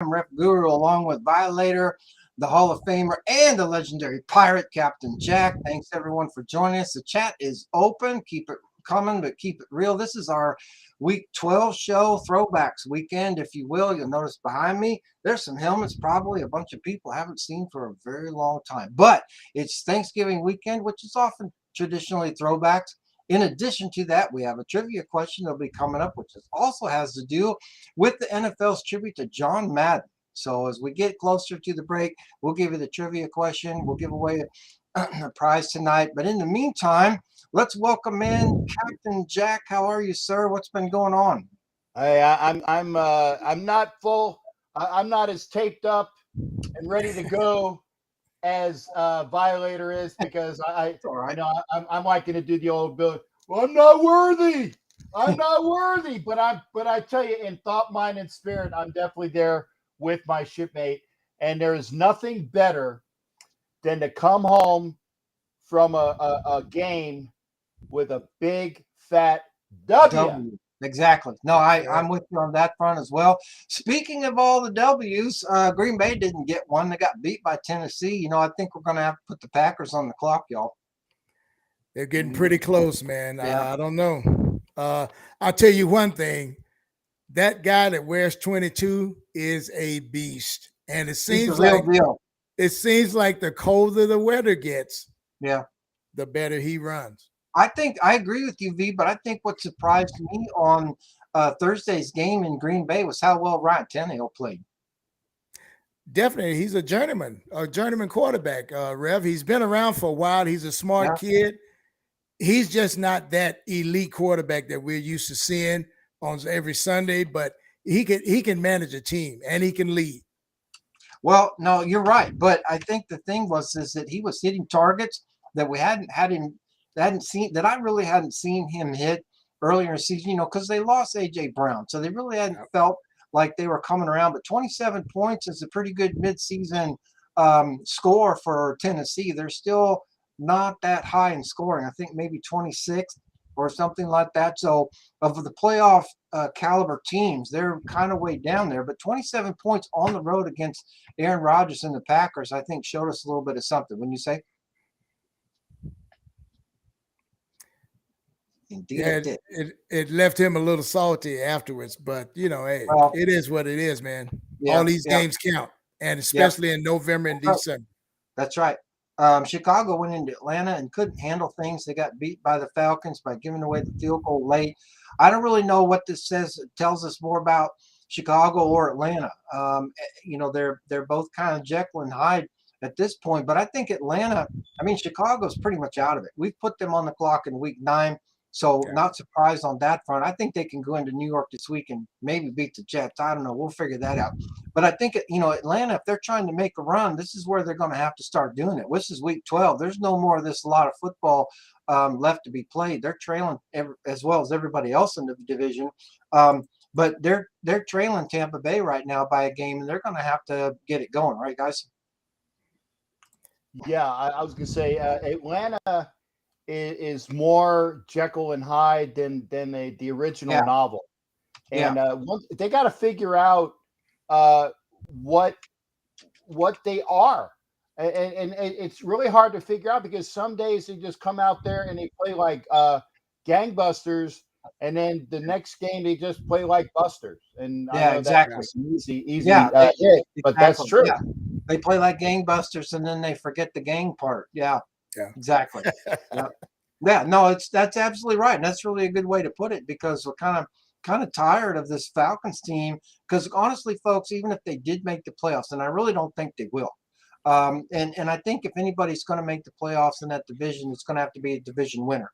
Ref Guru, along with Violator, the Hall of Famer, and the legendary Pirate, Captain Jack. Thanks everyone for joining us. The chat is open. Keep it coming, but keep it real. This is our Week 12 show, throwbacks weekend, if you will. You'll notice behind me, there's some helmets probably a bunch of people haven't seen for a very long time. But it's Thanksgiving weekend, which is often traditionally throwbacks. In addition to that, we have a trivia question that'll be coming up, which also has to do with the NFL's tribute to John Madden. So as we get closer to the break, we'll give you the trivia question. We'll give away a prize tonight. But in the meantime, let's welcome in Captain Jack. How are you, sir? What's been going on? Hey, I'm not full. I'm not as taped up and ready to go as Violator is because All right. I'm like going to do the old Bill. Well, I'm not worthy. I'm not worthy. But I tell you, in thought, mind, and spirit, I'm definitely there with my shipmate. And there is nothing better than to come home from a game with a big fat W. Exactly. No, I'm with you on that front as well. Speaking of all the W's, Green Bay didn't get one. They got beat by Tennessee. You know, I think we're going to have to put the Packers on the clock, y'all. They're getting pretty close, man. Yeah. I don't know. I'll tell you one thing. That guy that wears 22 is a beast. And it seems like the colder the weather gets, the better he runs. I agree with you, V, but I think what surprised me on Thursday's game in Green Bay was how well Ryan Tannehill played. Definitely. He's a journeyman quarterback, Rev. He's been around for a while. He's a smart kid. He's just not that elite quarterback that we're used to seeing on every Sunday, but he can manage a team and he can lead. Well, no, you're right. But I think the thing is that he was hitting targets that we hadn't seen him hit earlier in the season, because they lost AJ Brown. So they really hadn't felt like they were coming around. But 27 points is a pretty good midseason score for Tennessee. They're still not that high in scoring. I think maybe 26 or something like that. So of the playoff caliber teams, they're kind of way down there. But 27 points on the road against Aaron Rodgers and the Packers, I think, showed us a little bit of something. Wouldn't you say? Indeed, it left him a little salty afterwards, but it is what it is, man. All these games count, and especially in November and December. That's right. Chicago went into Atlanta and couldn't handle things. They got beat by the Falcons by giving away the field goal late. I don't really know what this says. It tells us more about Chicago or Atlanta. They're both kind of Jekyll and Hyde at this point, but I think Chicago's pretty much out of it. We've put them on the clock in week 9. So not surprised on that front. I think they can go into New York this week and maybe beat the Jets. I don't know. We'll figure that out. But I think, Atlanta, if they're trying to make a run, this is where they're going to have to start doing it. This is week 12. There's no more of this lot of football left to be played. They're trailing as well as everybody else in the division. But they're trailing Tampa Bay right now by a game, and they're going to have to get it going. Right, guys? Yeah, I was going to say Atlanta is more Jekyll and Hyde than the original novel, and they got to figure out what they are, and it's really hard to figure out because some days they just come out there and they play like gangbusters, and then the next game they just play like busters. And I know exactly. That's easy, but exactly. that's true. Yeah. They play like gangbusters and then they forget the gang part. Yeah. Exactly. No, that's absolutely right. And that's really a good way to put it because we're kind of tired of this Falcons team because honestly, folks, even if they did make the playoffs, and I really don't think they will. And I think if anybody's going to make the playoffs in that division, it's going to have to be a division winner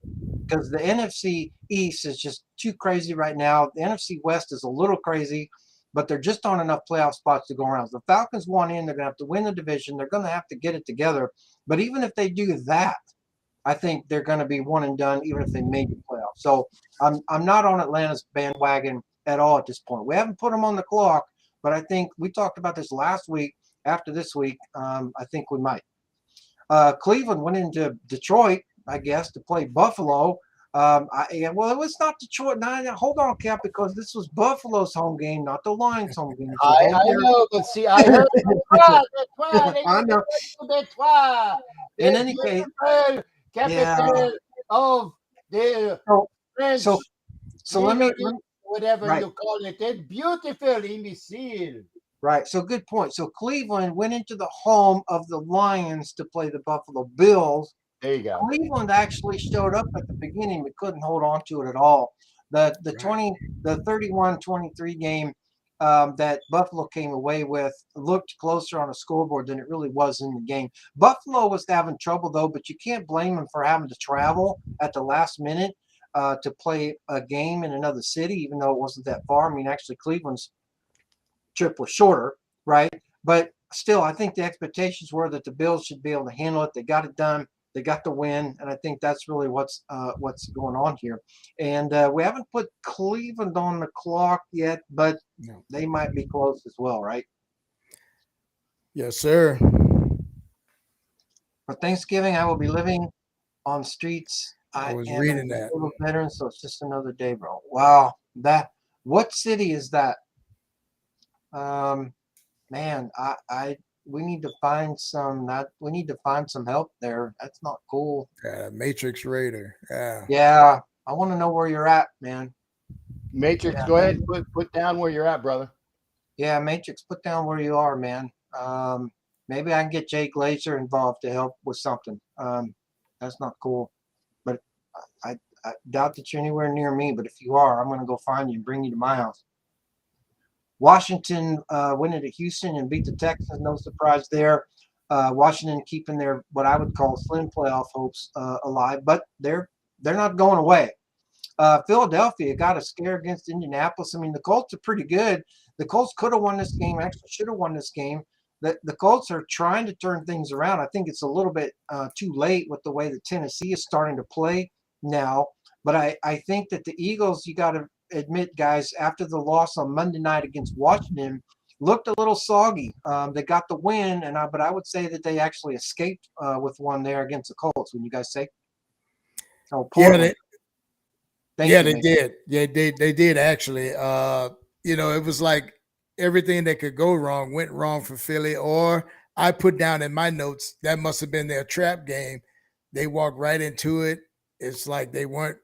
because the NFC East is just too crazy right now. The NFC West is a little crazy, but there just aren't enough playoff spots to go around. So the Falcons want in, they're going to have to win the division. They're going to have to get it together. But even if they do that, I think they're going to be one and done, even if they made the playoffs. So I'm not on Atlanta's bandwagon at all at this point. We haven't put them on the clock, but I think we talked about this last week. After this week, I think we might. Cleveland went into Detroit, I guess, to play Buffalo. Well, it was not Detroit. Now, hold on, Cap, because this was Buffalo's home game, not the Lions' home game. So I know, but see, I heard I know. In any case, capital of the French. So let me whatever you call it. It's beautiful, imbecile. Right. So good point. So Cleveland went into the home of the Lions to play the Buffalo Bills. There you go. Cleveland actually showed up at the beginning, but couldn't hold on to it at all. The 31-23 game that Buffalo came away with looked closer on a scoreboard than it really was in the game. Buffalo was having trouble though, but you can't blame them for having to travel at the last minute to play a game in another city, even though it wasn't that far. I mean, actually, Cleveland's trip was shorter, right? But still, I think the expectations were that the Bills should be able to handle it. They got it done. They got the win, and I think that's really what's going on here. And we haven't put Cleveland on the clock yet, but they might be close as well, right? Yes, sir. For Thanksgiving, I will be living on streets. I was reading that. A little veteran, so it's just another day, bro. Wow, what city is that? Man, we need to find some help there. That's not cool. Matrix Raider. Yeah. I want to know where you're at, man. Matrix, go ahead and put down where you're at, brother. Yeah, Matrix, put down where you are, man. Maybe I can get Jay Glazer involved to help with something. That's not cool. But I doubt that you're anywhere near me, but if you are, I'm gonna go find you and bring you to my house. Washington went into Houston and beat the Texans. No surprise there. Washington keeping their what I would call slim playoff hopes alive, but they're not going away. Philadelphia got a scare against Indianapolis. I mean, the Colts are pretty good. The Colts could have won this game. Actually, should have won this game. The Colts are trying to turn things around. I think it's a little bit too late with the way that Tennessee is starting to play now. But I think that the Eagles, you got to admit, guys, after the loss on Monday night against Washington, looked a little soggy. They got the win, but I would say that they actually escaped with one there against the Colts. Wouldn't you guys say? Oh, Portland. They did. Yeah, they did actually. It was like everything that could go wrong went wrong for Philly. Or I put down in my notes that must have been their trap game. They walked right into it. It's like they were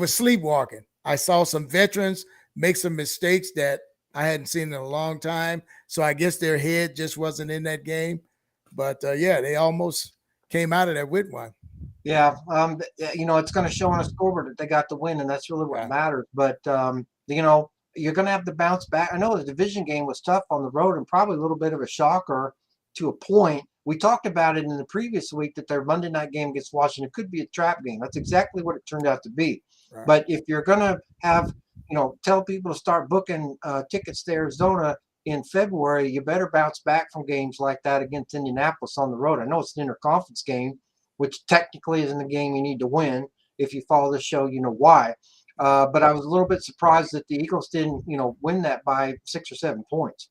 sleepwalking. I saw some veterans make some mistakes that I hadn't seen in a long time. So I guess their head just wasn't in that game. But they almost came out of that with one. Yeah, it's going to show on a scoreboard that they got the win, and that's really what matters. But you're going to have to bounce back. I know the division game was tough on the road and probably a little bit of a shocker to a point. We talked about it in the previous week that their Monday night game against Washington could be a trap game. That's exactly what it turned out to be. Right. But if you're going to have, tell people to start booking tickets to Arizona in February, you better bounce back from games like that against Indianapolis on the road. I know it's an interconference game, which technically isn't a game you need to win. If you follow the show, you know why. But I was a little bit surprised that the Eagles didn't, win that by 6 or 7 points.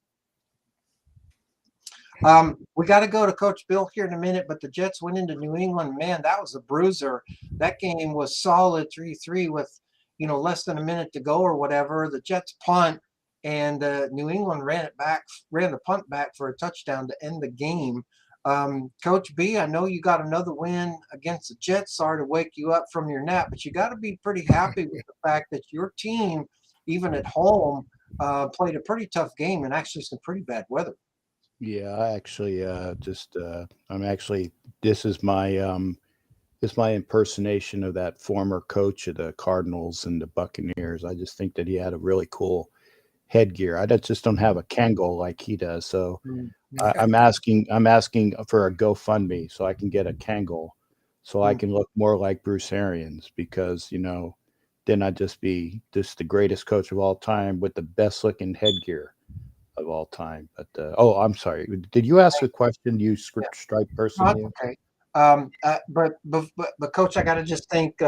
We got to go to Coach Bill here in a minute, but the Jets went into New England. Man, that was a bruiser. That game was solid 3-3 with, less than a minute to go or whatever. The Jets punt, and New England ran the punt back for a touchdown to end the game. Coach B, I know you got another win against the Jets. Sorry to wake you up from your nap, but you got to be pretty happy with the fact that your team, even at home, played a pretty tough game and actually some pretty bad weather. Yeah, I actually this is my impersonation of that former coach of the Cardinals and the Buccaneers. I just think that he had a really cool headgear. I just don't have a Kangol like he does. So I'm asking for a GoFundMe so I can get a Kangol so I can look more like Bruce Arians, because, then I'd just be the greatest coach of all time with the best looking headgear of all time. But I'm sorry. Did you ask a question? You strike person? Okay. But Coach, I got to just thank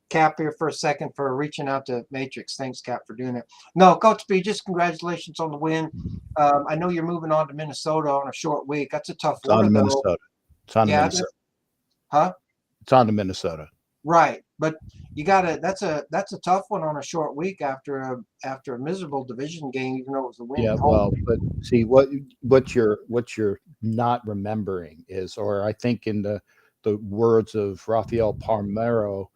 Cap here for a second for reaching out to Matrix. Thanks, Cap, for doing it. No, Coach B, just congratulations on the win. I know you're moving on to Minnesota on a short week. That's a tough one. Minnesota. It's on Minnesota. Huh? It's on to Minnesota. Right, but you gotta. That's a tough one on a short week after a miserable division game, even though it was a win Yeah, at well, home. but see what you're not remembering is, or I think in the words of Rafael Palmeiro,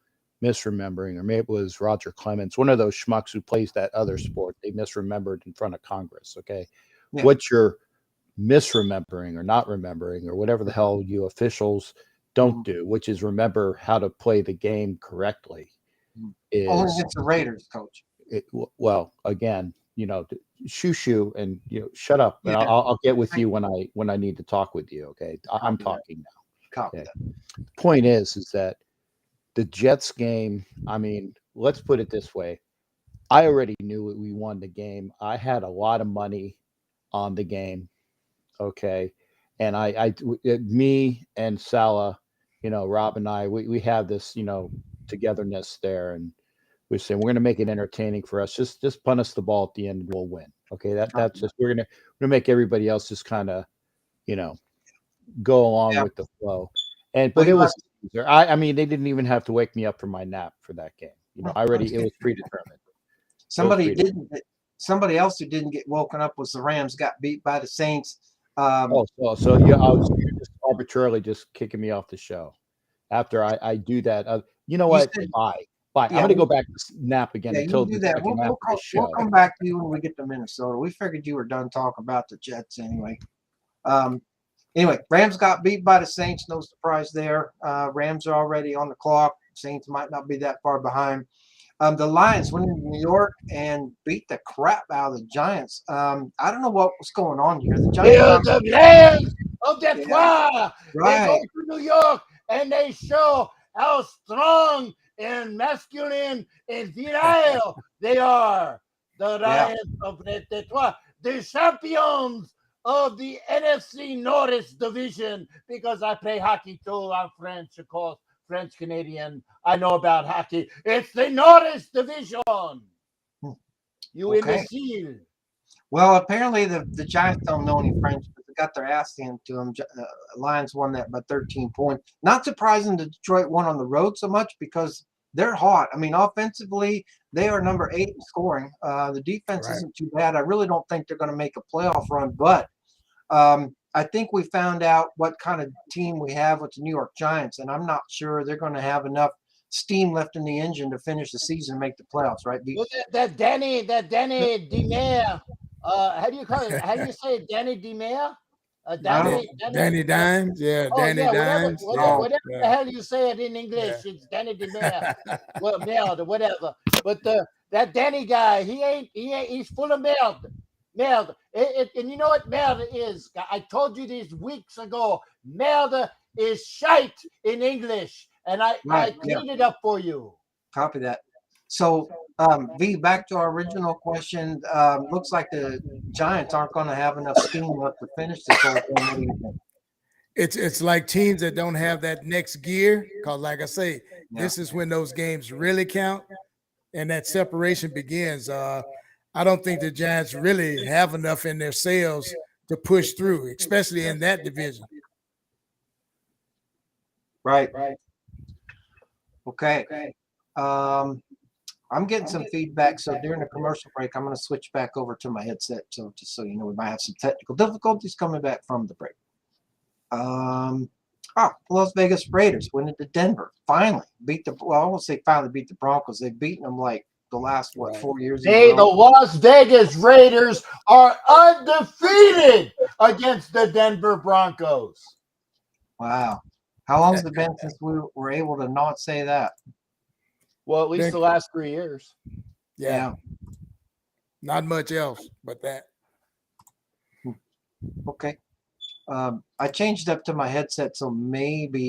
misremembering, or maybe it was Roger Clemens, one of those schmucks who plays that other sport, they misremembered in front of Congress. Okay, Yeah, what you're misremembering or not remembering or whatever the hell you officials don't do, which is remember how to play the game correctly, only is against the Raiders, coach. well, again, shoo and shut up, and Yeah, I'll get with you when I need to talk with you. Okay, I'm copy that. talking now. Copy Okay. that. The point is that the Jets game. I mean, let's put it this way. I already knew we won the game. I had a lot of money on the game. Okay, and me and Salah, Rob and I, we have this, togetherness there, and we're saying we're going to make it entertaining for us. Just punt us the ball at the end, and we'll win. Okay, that's just we're gonna make everybody else just kind of, you know, go along Yeah. with the flow. Well, But it was, I mean, they didn't even have to wake me up from my nap for that game. It was predetermined. somebody didn't. Somebody else who didn't get woken up was the Rams. Got beat by the Saints. So yeah, you're just arbitrarily just kicking me off the show after I do that. You know what? Bye. I'm Yeah, going to go back to nap again Yeah, until you do the that. second half of the show. We'll come back to you when we get to Minnesota. We figured you were done talking about the Jets anyway. Anyway, Rams got beat by the Saints. No surprise there. Rams are already on the clock. Saints might not be that far behind. The Lions went into New York and beat the crap out of the Giants. I don't know what was going on here. The Giants, the Lions of Detroit. Yeah, They go right. to New York and they show how strong and masculine and virile they are. The Lions of Detroit, the champions of the NFC North Division, because I play hockey too. I'm French, of course, French Canadian. I know about hockey. It's the North Division. You imbecile. Well, apparently the Giants don't know any French, but they got their ass handed to them. Lions won that by 13 points. Not surprising that Detroit won on the road so much because they're hot. I mean, offensively, they are number 8 in scoring. The defense isn't too bad. I really don't think they're going to make a playoff run, but I think we found out what kind of team we have with the New York Giants, and I'm not sure they're going to have enough steam left in the engine to finish the season and make the playoffs, right? Well, that Danny DeMare. How do you call it? How do you say it? Danny DeMare? Danny Dimes, Danny Dimes. Whatever the hell you say it in English, it's Danny DeMare. Well, merde, whatever. But that Danny guy, he's full of merde. Merde. And you know what merde is? I told you this weeks ago. Merde is shite in English, and I cleaned it up for you. Copy that. So, V, back to our original question. Looks like the Giants aren't going to have enough steam left to finish this whole thing. What do you think? It's like teams that don't have that next gear, because like I say, this is when those games really count and that separation begins. I don't think the Giants really have enough in their sails to push through, especially in that division. Right. Okay. I'm getting some feedback. So during the commercial break, I'm going to switch back over to my headset. So just so you know, we might have some technical difficulties coming back from the break. Las Vegas Raiders went into Denver. Finally beat I won't say finally beat the Broncos. They've beaten them like the last 4 years. The Las Vegas Raiders are undefeated against the Denver Broncos. Wow. How long has it been since we were able to not say that? Well, at least the last 3 years. Yeah. Not much else but that. Okay. I changed up to my headset, so maybe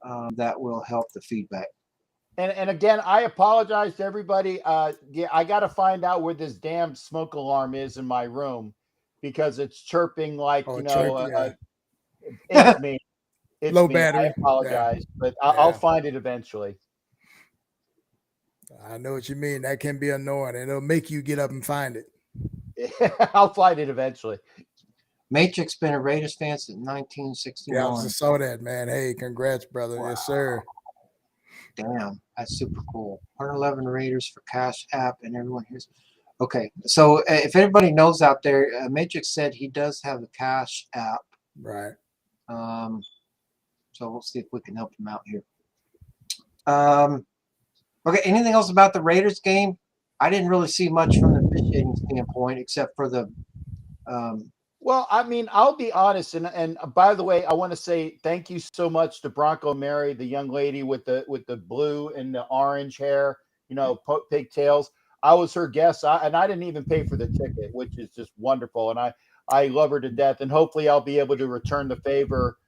that will help the feedback. And again, I apologize to everybody. I got to find out where this damn smoke alarm is in my room because it's chirping like, it's me. It's low me. battery. I apologize, but I'll find it eventually. I know what you mean. That can be annoying, and it'll make you get up and find it. I'll find it eventually. Matrix been a Raiders fan since 1961. Yeah, I just saw that, man. Hey, congrats, brother. Wow. Yes, sir. Damn, that's super cool. 111 Raiders for Cash App, and everyone here's. Okay, so if anybody knows out there, Matrix said he does have a Cash App. Right. So we'll see if we can help him out here. Okay, anything else about the Raiders game? I didn't really see much from the officiating standpoint, except for the. Well, I mean, I'll be honest, and by the way, I want to say thank you so much to Bronco Mary, the young lady with the blue and the orange hair, pigtails. I was her guest, and I didn't even pay for the ticket, which is just wonderful, and I love her to death, and hopefully I'll be able to return the favor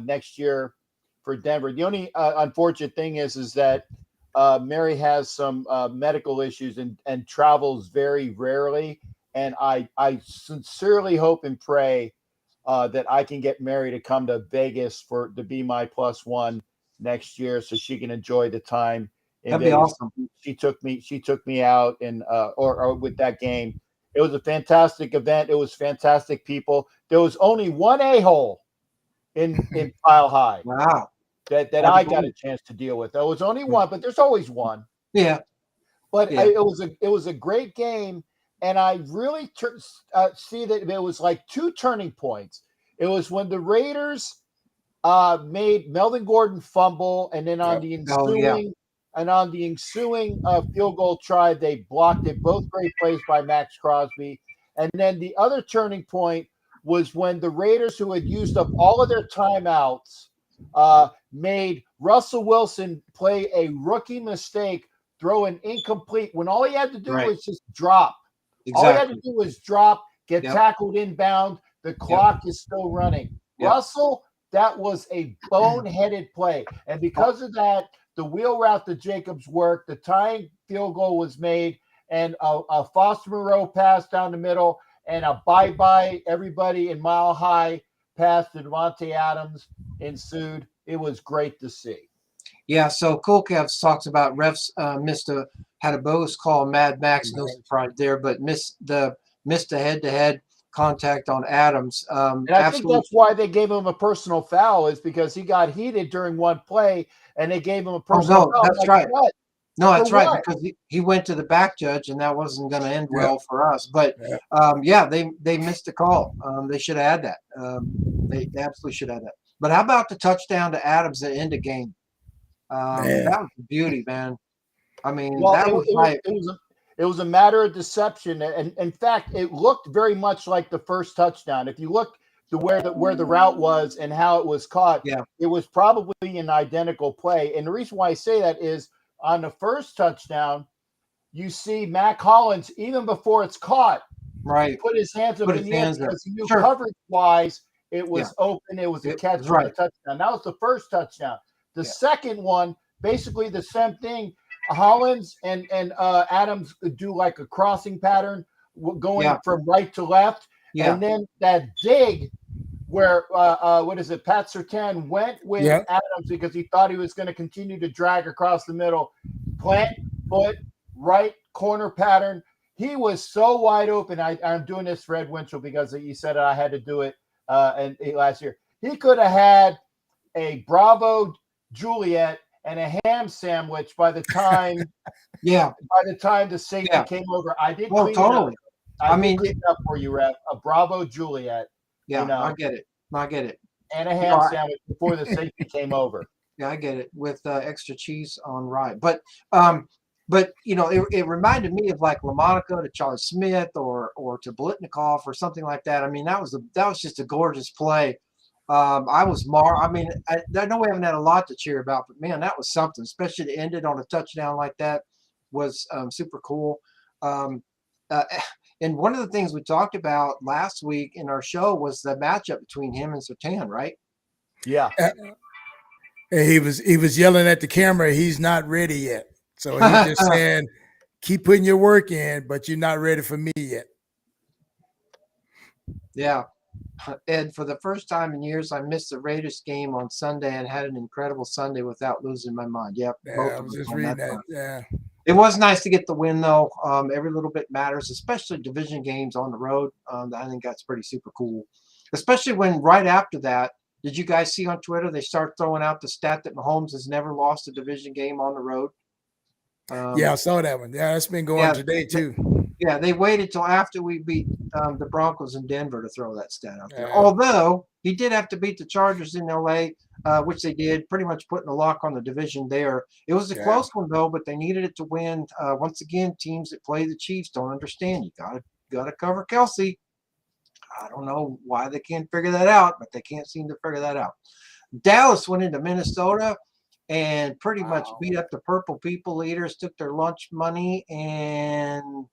next year for Denver. The only unfortunate thing is that Mary has some medical issues and travels very rarely. And I sincerely hope and pray that I can get Mary to come to Vegas to be my +1 next year, so she can enjoy the time in That'd Vegas. be awesome. She took me out and or with that game. It was a fantastic event. It was fantastic people. There was only one a-hole in Mile High. Wow. That I got a chance to deal with. There was only one, but there's always one. Yeah. But yeah. It was a great game. And I really see that it was like two turning points. It was when the Raiders made Melvin Gordon fumble, and then on the ensuing field goal try, they blocked it. Both great plays by Max Crosby. And then the other turning point was when the Raiders, who had used up all of their timeouts, made Russell Wilson play a rookie mistake, throw an incomplete when all he had to do was just drop. Exactly. All he had to do was drop, get tackled inbound. The clock is still running. Russell, that was a boneheaded play. And because of that, the wheel route to Jacobs worked. The tying field goal was made, and a Foster Moreau pass down the middle, and a bye-bye everybody in Mile High pass to Devontae Adams ensued. It was great to see. Yeah, so Cool Cavs talks about refs had a bogus call, Mad Max, no surprise there, but missed a head-to-head contact on Adams. And I think that's why they gave him a personal foul, is because he got heated during one play, and they gave him a personal foul. That's right. What? No, that's right, because he went to the back judge, and that wasn't going to end well for us. But, they missed the call. They should have had that. They absolutely should have had that. But how about the touchdown to Adams at the end of game? That was beauty, man. I mean, it was a matter of deception, and in fact, it looked very much like the first touchdown. If you look to where the route was and how it was caught, it was probably an identical play. And the reason why I say that is on the first touchdown, you see Mac Hollins, even before it's caught, put his hands up in the air because he knew coverage-wise it was open. It was a catch for a touchdown. That was the first touchdown. The second one, basically the same thing. Hollins and Adams do like a crossing pattern going from right to left. Yeah. And then that dig where, Pat Surtain went with Adams because he thought he was going to continue to drag across the middle. Plant, foot, right corner pattern. He was so wide open. I'm doing this for Ed Winchell because he said I had to do it last year. He could have had a Bravo Juliet and a ham sandwich by the time the safety came over. I did clean it up. I mean, clean it up for you, Rev. A Bravo Juliet. Yeah, I get it. And a ham sandwich before the safety came over. Yeah, I get it, with extra cheese on rye. But it reminded me of like LaMonaco to Charlie Smith or to Blitnikoff or something like that. I mean, that was just a gorgeous play. I know we haven't had a lot to cheer about, but man, that was something, especially to end it on a touchdown like that was super cool. And one of the things we talked about last week in our show was the matchup between him and Surtain, right? Yeah. He was yelling at the camera, he's not ready yet. So he's just saying, keep putting your work in, but you're not ready for me yet. Yeah. Ed, for the first time in years, I missed the Raiders game on Sunday and had an incredible Sunday without losing my mind. Yep. I was just reading that. Yeah. It was nice to get the win, though. Every little bit matters, especially division games on the road. I think that's pretty super cool, especially when right after that, Did you guys see on Twitter they start throwing out the stat that Mahomes has never lost a division game on the road? Yeah, I saw that one. Yeah, that's been going today too. Yeah, they waited till after we beat the Broncos in Denver to throw that stat out there. Although he did have to beat the Chargers in LA, which they did, pretty much putting a lock on the division there. It was a close one though, but they needed it to win. Once again, teams that play the Chiefs don't understand. You gotta cover Kelsey. I don't know why they can't figure that out, but they can't seem to figure that out. Dallas went into Minnesota and pretty much beat up the Purple People Eaters, took their lunch money, and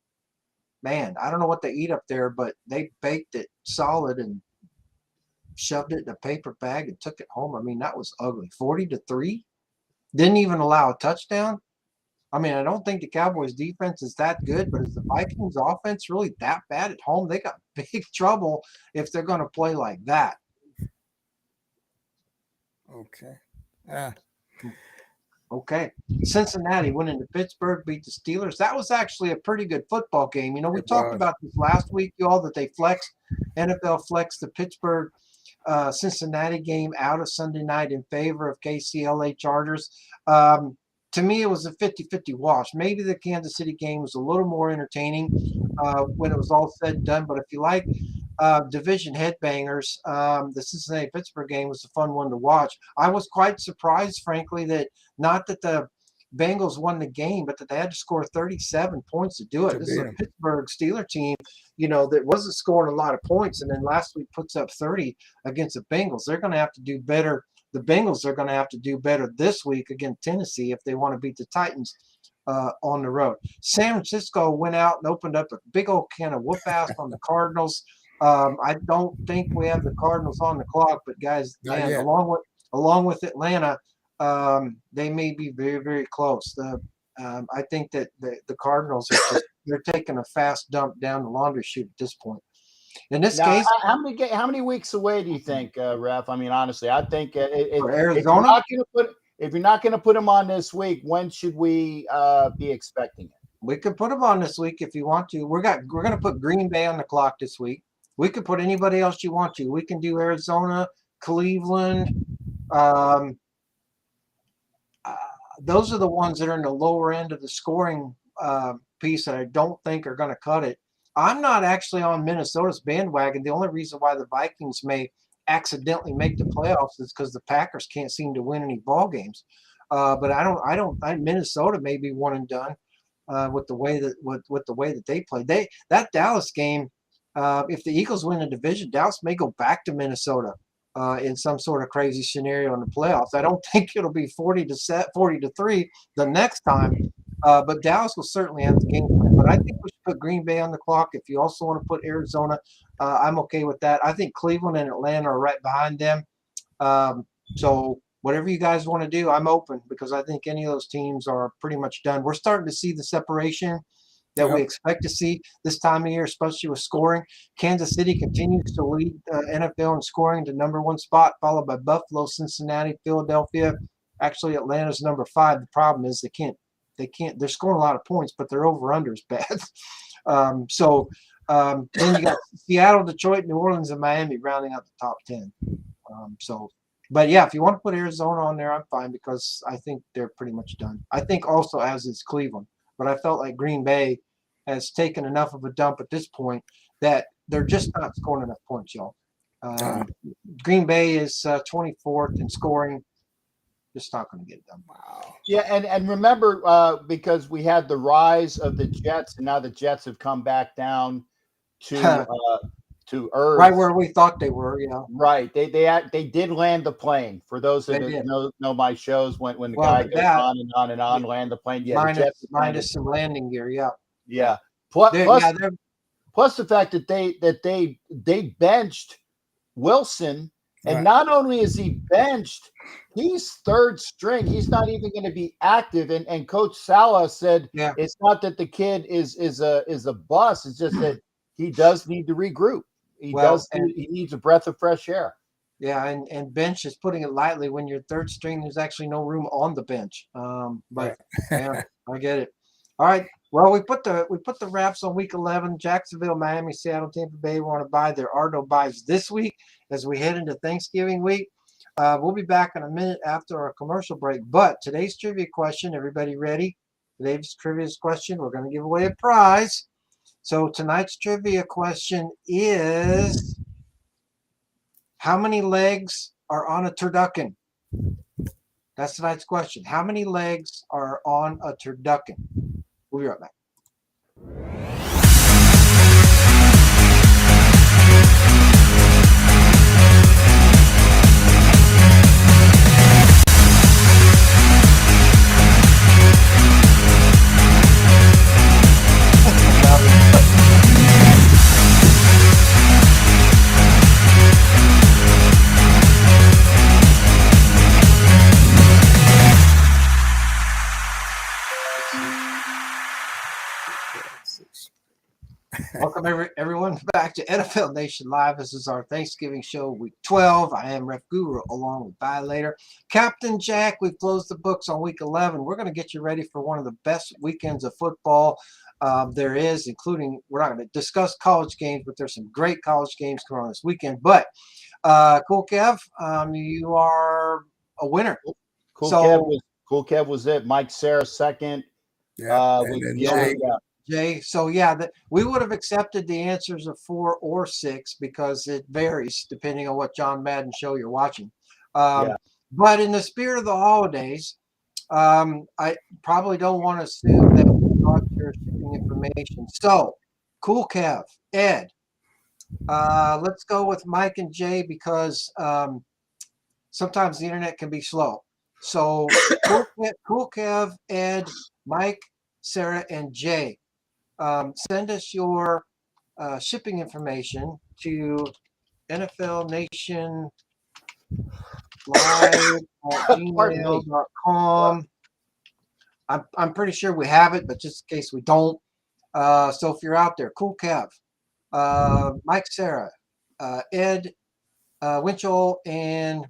man, I don't know what they eat up there, but they baked it solid and shoved it in a paper bag and took it home. I mean, that was ugly. 40-3. Didn't even allow a touchdown. I mean, I don't think the Cowboys defense is that good, but is the Vikings offense really that bad at home? They got big trouble if they're going to play like that. Okay. Okay. Cincinnati went into Pittsburgh, beat the Steelers. That was actually a pretty good football game. You know, we talked about this last week, y'all, that they NFL flexed the Pittsburgh Cincinnati game out of Sunday night in favor of KCLA Chargers. To me, it was a 50-50 wash. Maybe the Kansas City game was a little more entertaining when it was all said and done. But if you like division headbangers, the Cincinnati-Pittsburgh game was a fun one to watch. I was quite surprised, frankly, that not that the Bengals won the game, but that they had to score 37 points to do it. This is a Pittsburgh Steelers team, you know, that wasn't scoring a lot of points, and then last week puts up 30 against the Bengals. They're going to have to do better. The Bengals are going to have to do better this week against Tennessee if they want to beat the Titans on the road. San Francisco went out and opened up a big old can of whoop-ass on the Cardinals. I don't think we have the Cardinals on the clock, but guys, man, along with Atlanta, they may be very, very close. I think that the Cardinals are they're taking a fast dump down the laundry chute at this point. In this case, how many weeks away do you think, Ref? I mean, honestly, I think for Arizona, if you're not going to put him on this week, when should we be expecting it? We could put him on this week if you want to. We're going to put Green Bay on the clock this week. We could put anybody else you want to. We can do Arizona, Cleveland. Those are the ones that are in the lower end of the scoring piece that I don't think are going to cut it. I'm not actually on Minnesota's bandwagon. The only reason why the Vikings may accidentally make the playoffs is because the Packers can't seem to win any ball games. But Minnesota may be one and done with the way that they play. That Dallas game, if the Eagles win the division, Dallas may go back to Minnesota in some sort of crazy scenario in the playoffs. I don't think it'll be 40-3 the next time. But Dallas will certainly have the game plan. But I think we should put Green Bay on the clock. If you also want to put Arizona, I'm okay with that. I think Cleveland and Atlanta are right behind them. So whatever you guys want to do, I'm open because I think any of those teams are pretty much done. We're starting to see the separation that we expect to see this time of year, especially with scoring. Kansas City continues to lead NFL in scoring to #1 spot, followed by Buffalo, Cincinnati, Philadelphia. Actually, Atlanta's number 5. The problem is they're scoring a lot of points, but their over-under is bad. Then you got Seattle, Detroit, New Orleans, and Miami rounding out the top 10. But yeah, if you want to put Arizona on there, I'm fine because I think they're pretty much done. I think also as is Cleveland, but I felt like Green Bay has taken enough of a dump at this point that they're just not scoring enough points, y'all. Green Bay is 24th in scoring. Just not going to get it done. Wow. Yeah, and remember, because we had the rise of the Jets, and now the Jets have come back down to earth, right where we thought they were. Yeah, right. They did land the plane. For those that know my shows, when the guy goes on and on and on, land the plane. Yeah, minus some landing gear. Yeah. Plus the fact that they benched Wilson. And not only is he benched, he's third string. He's not even going to be active. And Coach Salah said it's not that the kid is a bust. It's just that he does need to regroup. He needs a breath of fresh air. Yeah, and bench is putting it lightly. When you're third string, there's actually no room on the bench. But yeah, I get it. All right. Well, we put the wraps on week 11. Jacksonville, Miami, Seattle, Tampa Bay want to buy. There are no buys this week as we head into Thanksgiving week. We'll be back in a minute after our commercial break. But today's trivia question, everybody ready? Today's trivia question, we're going to give away a prize. So tonight's trivia question is, how many legs are on a turducken? That's tonight's question. How many legs are on a turducken? We'll be right back. Welcome everyone back to NFL Nation Live. This is our Thanksgiving show, week 12. I am Ref Guru along with Violator. Captain Jack, we've closed the books on week 11. We're going to get you ready for one of the best weekends of football there is, including, we're not going to discuss college games, but there's some great college games coming on this weekend. But Cool Kev, you are a winner. Cool Kev was it. Mike Sarah second. Yeah, and then Jay, so yeah, we would have accepted the answers of 4 or 6 because it varies depending on what John Madden show you're watching. But in the spirit of the holidays, I probably don't want to assume that we got your shipping information. So, Cool Kev, Ed, let's go with Mike and Jay because sometimes the internet can be slow. So, Cool Kev, Ed, Mike, Sarah, and Jay. Send us your shipping information to NFLNationLive@gmail.com. I'm pretty sure we have it, but just in case we don't. So if you're out there, Cool Kev, Mike, Sarah, Ed, Winchell, and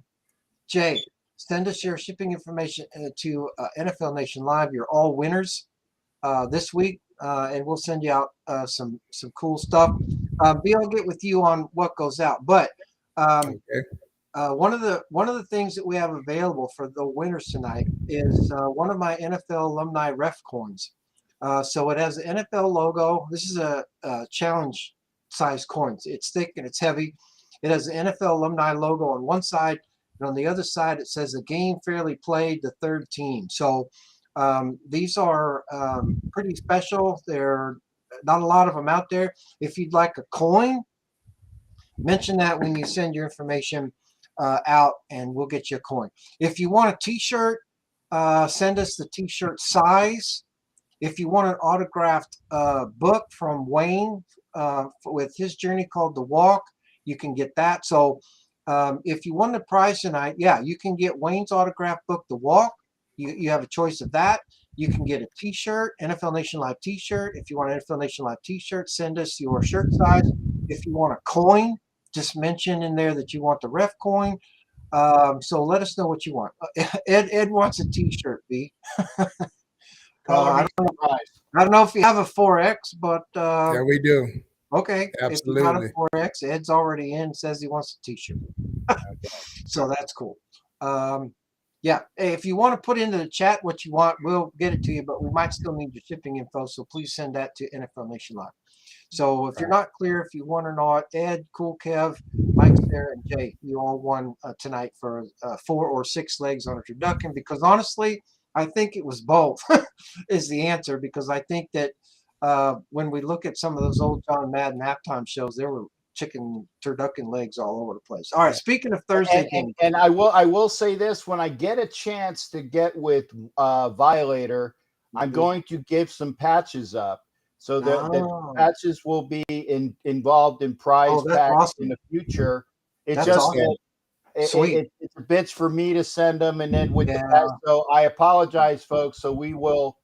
Jay, send us your shipping information to NFL Nation Live. You're all winners this week. And we'll send you out some cool stuff. B, I'll get with you on what goes out. But one of the things that we have available for the winners tonight is one of my NFL alumni ref coins. So it has the NFL logo. This is a challenge size coin. It's thick and it's heavy. It has the NFL alumni logo on one side, and on the other side it says "a game fairly played, the third team." So these are pretty special. There are not a lot of them out there. If you'd like a coin, mention that when you send your information out, and we'll get you a coin. If you want a t-shirt, send us the t-shirt size. If you want an autographed book from Wayne with his journey called The Walk, you can get that. So if you won the prize tonight, yeah, you can get Wayne's autographed book, The Walk. You have a choice of that. You can get a t-shirt, NFL Nation Live t-shirt. If you want an NFL Nation Live t-shirt, send us your shirt size. If you want a coin, just mention in there that you want the ref coin. So let us know what you want. Ed wants a t-shirt, B. I don't know if you have a 4X, but yeah, we do. Okay, absolutely. If you got a 4X, Ed's already in. Says he wants a t-shirt. So that's cool. Yeah, if you want to put into the chat what you want, we'll get it to you, but we might still need your shipping info, so please send that to NFL Nation Live. So if you're not clear if you won or not, Ed, Cool Kev, Mike, Sarah, and Jay, you all won tonight for 4 or 6 legs on a turducken, because honestly, I think it was both is the answer, because I think that when we look at some of those old John Madden halftime shows, there were chicken turducken legs all over the place. All right, speaking of Thursday games, and I will say this: when I get a chance to get with Violator, I'm going to give some patches up, so that patches will be involved in prize packs in the future. It's just awesome. It's a bitch for me to send them, and then with the patch. So I apologize, folks. So we will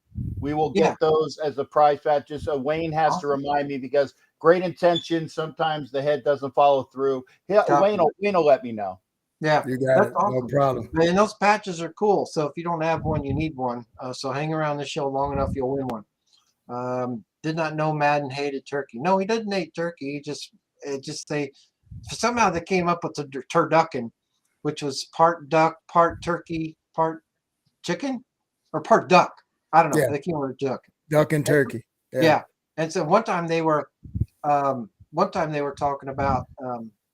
get those as a prize patch. Just Wayne has to remind me, because great intention, sometimes the head doesn't follow through. Wayne will let me know. Yeah, you got it. Awesome. No problem. And those patches are cool. So if you don't have one, you need one. So hang around the show long enough, you'll win one. Did not know Madden hated turkey. No, he didn't hate turkey. Somehow they came up with the turducken. which was part duck, part turkey, part chicken, or part duck. I don't know. Yeah. They came with a duck. Duck and turkey. Yeah. And so one time they were talking about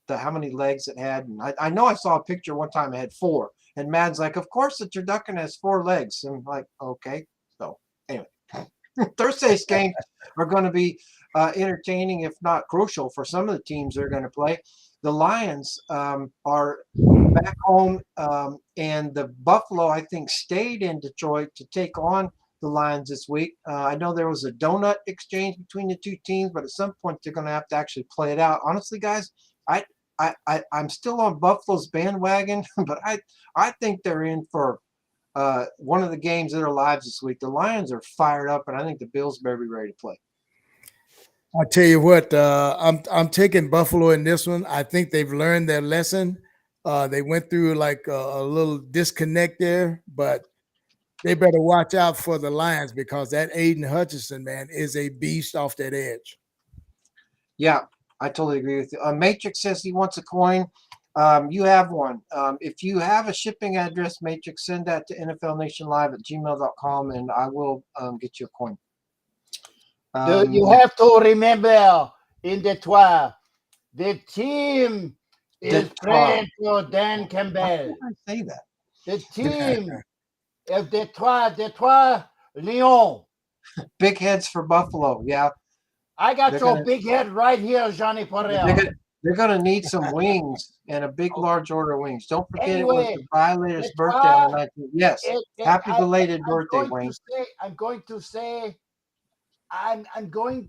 how many legs it had, and I know I saw a picture one time it had 4, and Mad's like, of course the turducken has 4 legs. And I'm like, okay. So anyway, Thursday's games are going to be entertaining, if not crucial, for some of the teams they're going to play. The Lions are back home, and the Buffalo, I think, stayed in Detroit to take on the Lions this week. I know there was a donut exchange between the two teams, but at some point they're going to have to actually play it out. Honestly, guys, I'm still on Buffalo's bandwagon, but I think they're in for one of the games of their lives this week. The Lions are fired up, and I think the Bills better be ready to play. I tell you what, I'm taking Buffalo in this one. I think they've learned their lesson. They went through like a little disconnect there, but they better watch out for the Lions because that Aiden Hutchinson, man, is a beast off that edge. Yeah, I totally agree with you. Matrix says he wants a coin. You have one. If you have a shipping address, Matrix, send that to NFLNationLive@gmail.com, and I will get you a coin. You have to remember in Detroit, the team is playing for Dan Campbell. Why did I say that? The team of Detroit, Lyon. Big heads for Buffalo. Yeah. I got your big head right here, Johnny Porrell. They're going to need some wings and a big, large order of wings. Don't forget it was the Violators' birthday on the 19th. Yes. Happy belated birthday, Wayne. I'm going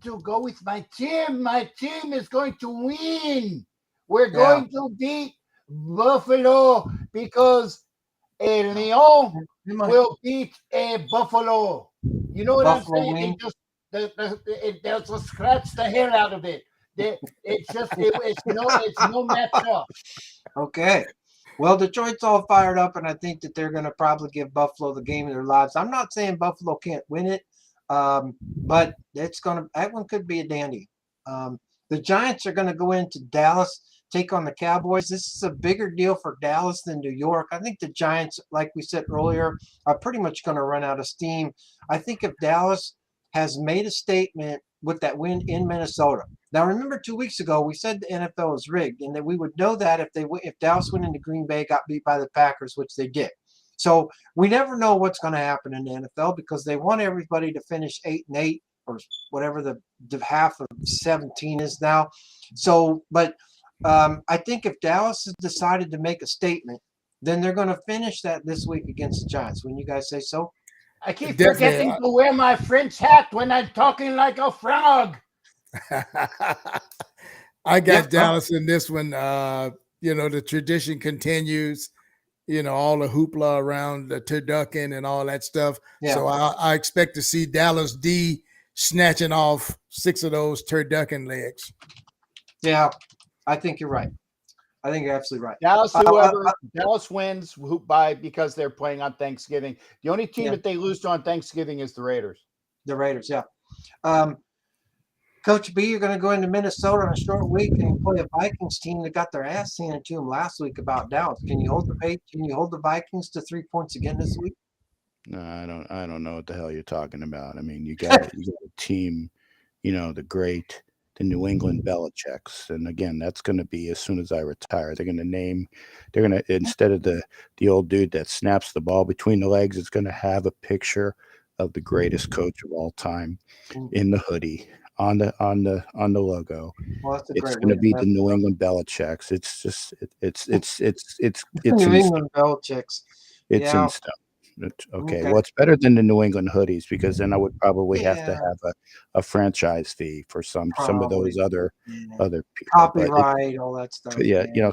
to go with my team. My team is going to win. We're going to beat Buffalo because a Lyon will beat a Buffalo. You know what Buffalo I'm saying? They'll just scratch the hell out of it. It's no matchup. Okay. Well, Detroit's all fired up, and I think that they're going to probably give Buffalo the game of their lives. I'm not saying Buffalo can't win it, but that one could be a dandy. The Giants are going to go into Dallas, take on the Cowboys. This is a bigger deal for Dallas than New York. I think the Giants, like we said earlier, are pretty much going to run out of steam. I think if Dallas has made a statement with that win in Minnesota. Now, remember 2 weeks ago, we said the NFL was rigged and that we would know that if Dallas went into Green Bay, got beat by the Packers, which they did. So we never know what's going to happen in the NFL because they want everybody to finish 8-8 or whatever the half of 17 is now. So, but I think if Dallas has decided to make a statement, then they're going to finish that this week against the Giants. Wouldn't you guys say so? I keep forgetting to wear my French hat when I'm talking like a frog. I got Dallas in this one. The tradition continues. All the hoopla around the turducken and all that stuff. Yeah. So I expect to see Dallas D snatching off 6 of those turducken legs. Yeah, I think you're right. I think you're absolutely right. Dallas wins because they're playing on Thanksgiving. The only team that they lose to on Thanksgiving is the Raiders. The Raiders, yeah. Coach B, you're going to go into Minnesota on a short week and play a Vikings team that got their ass handed to them last week about Dallas. Can you hold the Vikings to 3 points again this week? No, I don't know what the hell you're talking about. I mean, you got a team, the New England Belichicks. And again, that's going to be as soon as I retire. They're going to instead of the old dude that snaps the ball between the legs, it's going to have a picture of the greatest coach of all time in the hoodie on the logo. Well, it's going to be the New England Belichicks. It's just it's New England Belichicks. It's in stone. Okay. Well, it's better than the New England hoodies because then I would probably have to have a franchise fee for some of those other people. Copyright, all that stuff.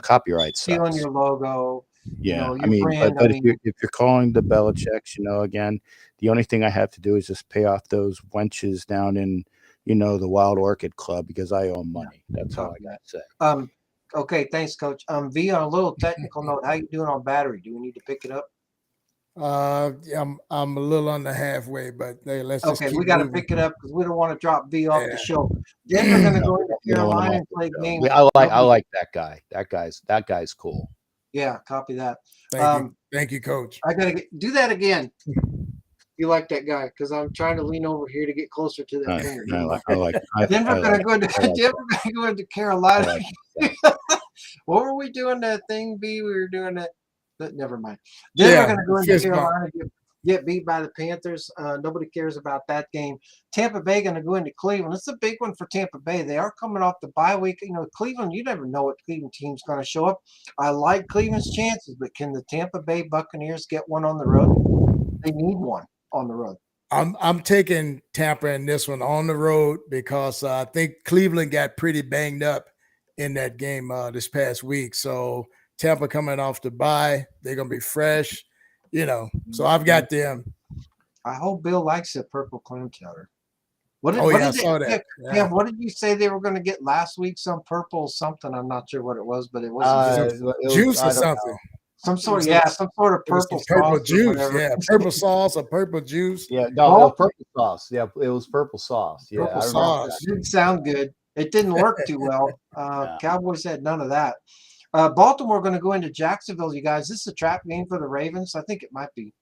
Copyright stuff. Stealing your logo. Yeah, but if you're calling the Belichicks, again, the only thing I have to do is just pay off those wenches down in, the Wild Orchid Club because I owe them money. That's all I got to say. Okay, thanks, Coach. V, on a little technical note, how you doing on battery? Do we need to pick it up? I'm a little under halfway, but let's just keep we got to moving. pick it up because we don't want to drop V off the show. Then we're going to go into Carolina and play game. I like that guy. That guy's cool. Yeah, copy that. Thank you, Coach. I gotta do that again. You like that guy because I'm trying to lean over here to get closer to that finger. Denver gonna go into Carolina. What were we doing that thing? We were doing that. But never mind. Denver gonna go into Carolina, get beat by the Panthers. Nobody cares about that game. Tampa Bay gonna go into Cleveland. It's a big one for Tampa Bay. They are coming off the bye week. You know, Cleveland. You never know what Cleveland team's gonna show up. I like Cleveland's chances, but can the Tampa Bay Buccaneers get one on the road? They need one on the road. I'm taking Tampa in this one on the road because I think Cleveland got pretty banged up in that game this past week. So Tampa coming off the bye, they're gonna be fresh, you know. So I've got them. I hope Bill likes the purple clam chowder. I saw that. Yeah, what did you say they were going to get last week? Some purple something. I'm not sure what it was, but it was juice or something. Some sort of purple juice. Yeah, purple sauce or purple juice. Yeah, no, it was purple sauce. Yeah, it was purple sauce. Yeah, purple sauce. It didn't sound good. It didn't work too well. Cowboys had none of that. Baltimore going to go into Jacksonville, you guys. This is a trap game for the Ravens. I think it might be.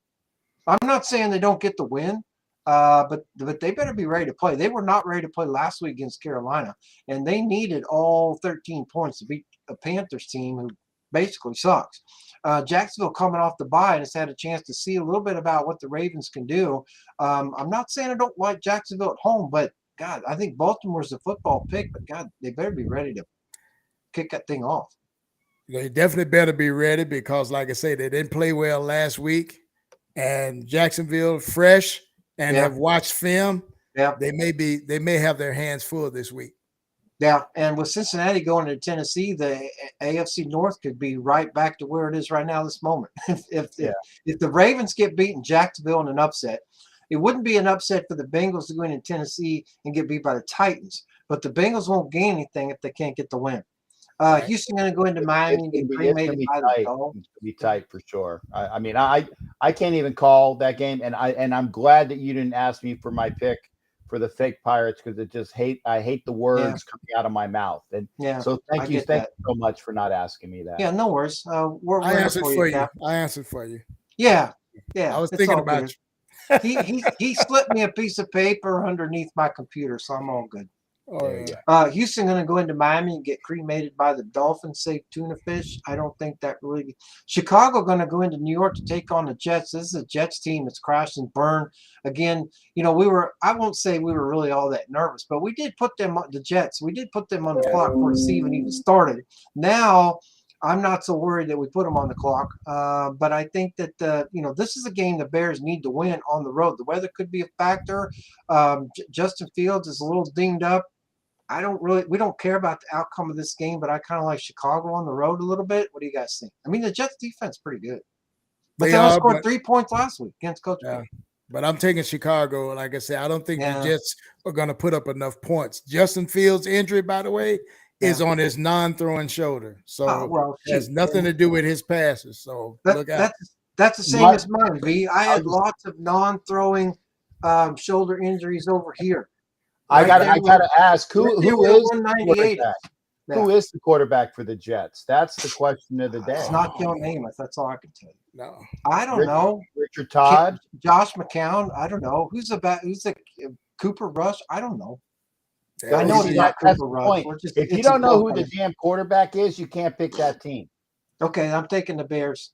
I'm not saying they don't get the win, but they better be ready to play. They were not ready to play last week against Carolina, and they needed all 13 points to beat a Panthers team who basically sucks. Jacksonville coming off the bye and has had a chance to see a little bit about what the Ravens can do. I'm not saying I don't like Jacksonville at home, but God, I think Baltimore's a football pick, but God, they better be ready to kick that thing off. They definitely better be ready because, like I say, they didn't play well last week, and Jacksonville fresh and have watched film. Yeah, they may have their hands full this week. Yeah, and with Cincinnati going to Tennessee, the AFC North could be right back to where it is right now this moment. If the Ravens get beaten Jacksonville in an upset, it wouldn't be an upset for the Bengals to go into Tennessee and get beat by the Titans, but the Bengals won't gain anything if they can't get the win. Houston going to go into Miami and get cremated by the Dolphins. It's going to be tight for sure. I mean, I can't even call that game, and I'm glad that you didn't ask me for my pick for the fake Pirates because I hate the words coming out of my mouth. And so thank you so much for not asking me that. Yeah, no worries. I answered for you. I answered for you. Yeah. I was thinking about you. He slipped me a piece of paper underneath my computer, so I'm all good. Houston going to go into Miami and get cremated by the Dolphins, say tuna fish. I don't think that really. Chicago going to go into New York to take on the Jets. This is a Jets team that's crashed and burned. Again, you know, I won't say we were really all that nervous, but we did put them on the Jets. We did put them on the clock before the season even started. Now, I'm not so worried that we put them on the clock, but I think that this is a game the Bears need to win on the road. The weather could be a factor. Justin Fields is a little dinged up. We don't care about the outcome of this game, but I kind of like Chicago on the road a little bit. What do you guys think? I mean, the Jets defense is pretty good, but they only scored 3 points last week against Coach K. But I'm taking Chicago. Like I said, I don't think the Jets are going to put up enough points. Justin Fields' injury, by the way, is on his non-throwing shoulder, so it has nothing to do with his passes. So look out. That's the same as mine, B. I had lots of non-throwing shoulder injuries over here. I gotta ask who is the quarterback for the Jets? That's the question of the day. It's not Joe Namath. That's all I can tell you. No, I don't know. Richard Todd, Josh McCown. I don't know who's the Cooper Rush. I don't know. Yeah, I know it's not Cooper Rush. If you don't know who the damn quarterback is, you can't pick that team. Okay, I'm taking the Bears.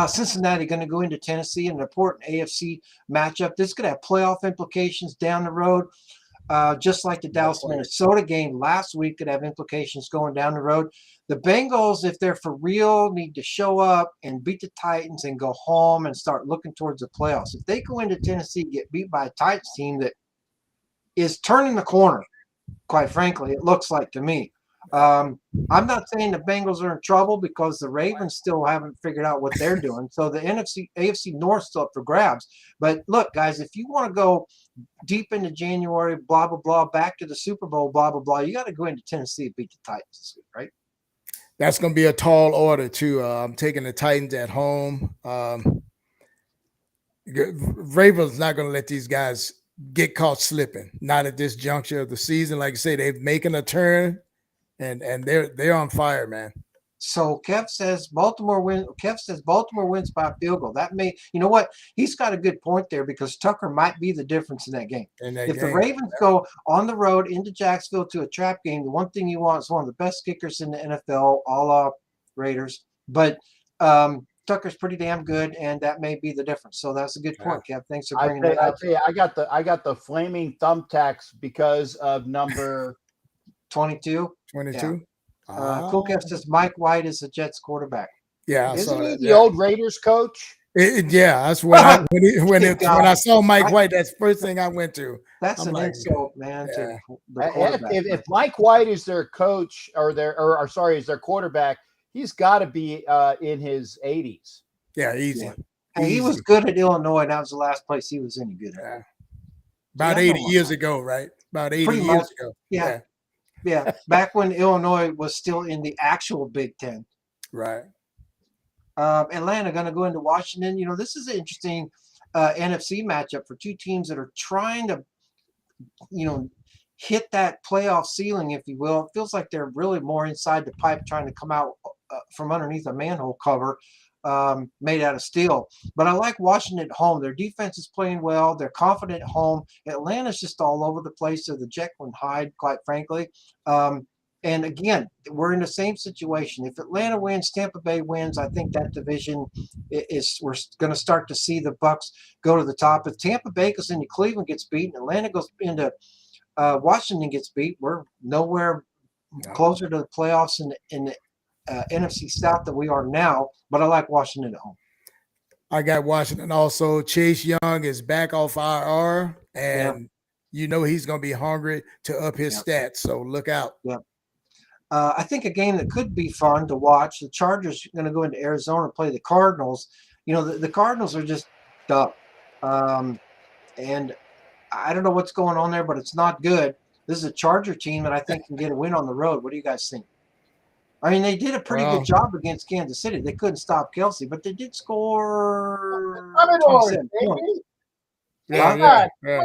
Cincinnati going to go into Tennessee in an important AFC matchup. This could have playoff implications down the road. Just like the Dallas-Minnesota game last week could have implications going down the road. The Bengals, if they're for real, need to show up and beat the Titans and go home and start looking towards the playoffs. If they go into Tennessee, get beat by a Titans team that is turning the corner, quite frankly, it looks like to me. I'm not saying the Bengals are in trouble because the Ravens still haven't figured out what they're doing. So the AFC North still up for grabs. But look, guys, if you want to go deep into January, blah, blah, blah, back to the Super Bowl, blah, blah, blah, you got to go into Tennessee and beat the Titans this week, right? That's going to be a tall order, too. I'm taking the Titans at home. Ravens not going to let these guys get caught slipping. Not at this juncture of the season. Like I say, they're making a turn. And they're on fire, man. So Kev says Baltimore wins by a field goal. That may, you know what? He's got a good point there because Tucker might be the difference in that game. If the Ravens go on the road into Jacksonville to a trap game, the one thing you want is one of the best kickers in the NFL, a la Raiders. But Tucker's pretty damn good, and that may be the difference. So that's a good point, Kev. Thanks for bringing that up. I tell you, I got the flaming thumbtacks because of number 22. 22. Yeah. Cool Kev says Mike White is the Jets quarterback. Yeah, isn't he the old Raiders coach? Yeah, that's when I saw Mike White. That's the first thing I went to. That's an insult, man. Yeah. To the quarterback. If Mike White is their coach is their quarterback, he's got to be in his 80s. Yeah, easy. Yeah. Hey, he was good at Illinois. That was the last place he was any good at. About 80 years ago, right? About 80 years ago. Yeah. Yeah. Back when Illinois was still in the actual Big Ten. Right. Atlanta going to go into Washington. You know, this is an interesting NFC matchup for two teams that are trying to, you know, hit that playoff ceiling, if you will. It feels like they're really more inside the pipe trying to come out from underneath a manhole cover made out of steel. But I like Washington at home. Their defense is playing well. They're confident at home. Atlanta's just all over the place. They're the Jekyll and Hyde, quite frankly. And again, we're in the same situation. If Atlanta wins, Tampa Bay wins, I think that division we're going to start to see the Bucs go to the top. If Tampa Bay goes into Cleveland, gets beaten, Atlanta goes into Washington gets beat, we're nowhere closer to the playoffs in the NFC South than we are now. But I like Washington at home. I got Washington also. Chase Young is back off IR, and you know he's going to be hungry to up his stats. So look out. Yeah. I think a game that could be fun to watch, the Chargers are going to go into Arizona and play the Cardinals. You know, the Cardinals are just tough. And I don't know what's going on there, but it's not good. This is a Charger team that I think can get a win on the road. What do you guys think? I mean, they did a pretty good job against Kansas City. They couldn't stop Kelsey, but they did score 27 points. Come on, man.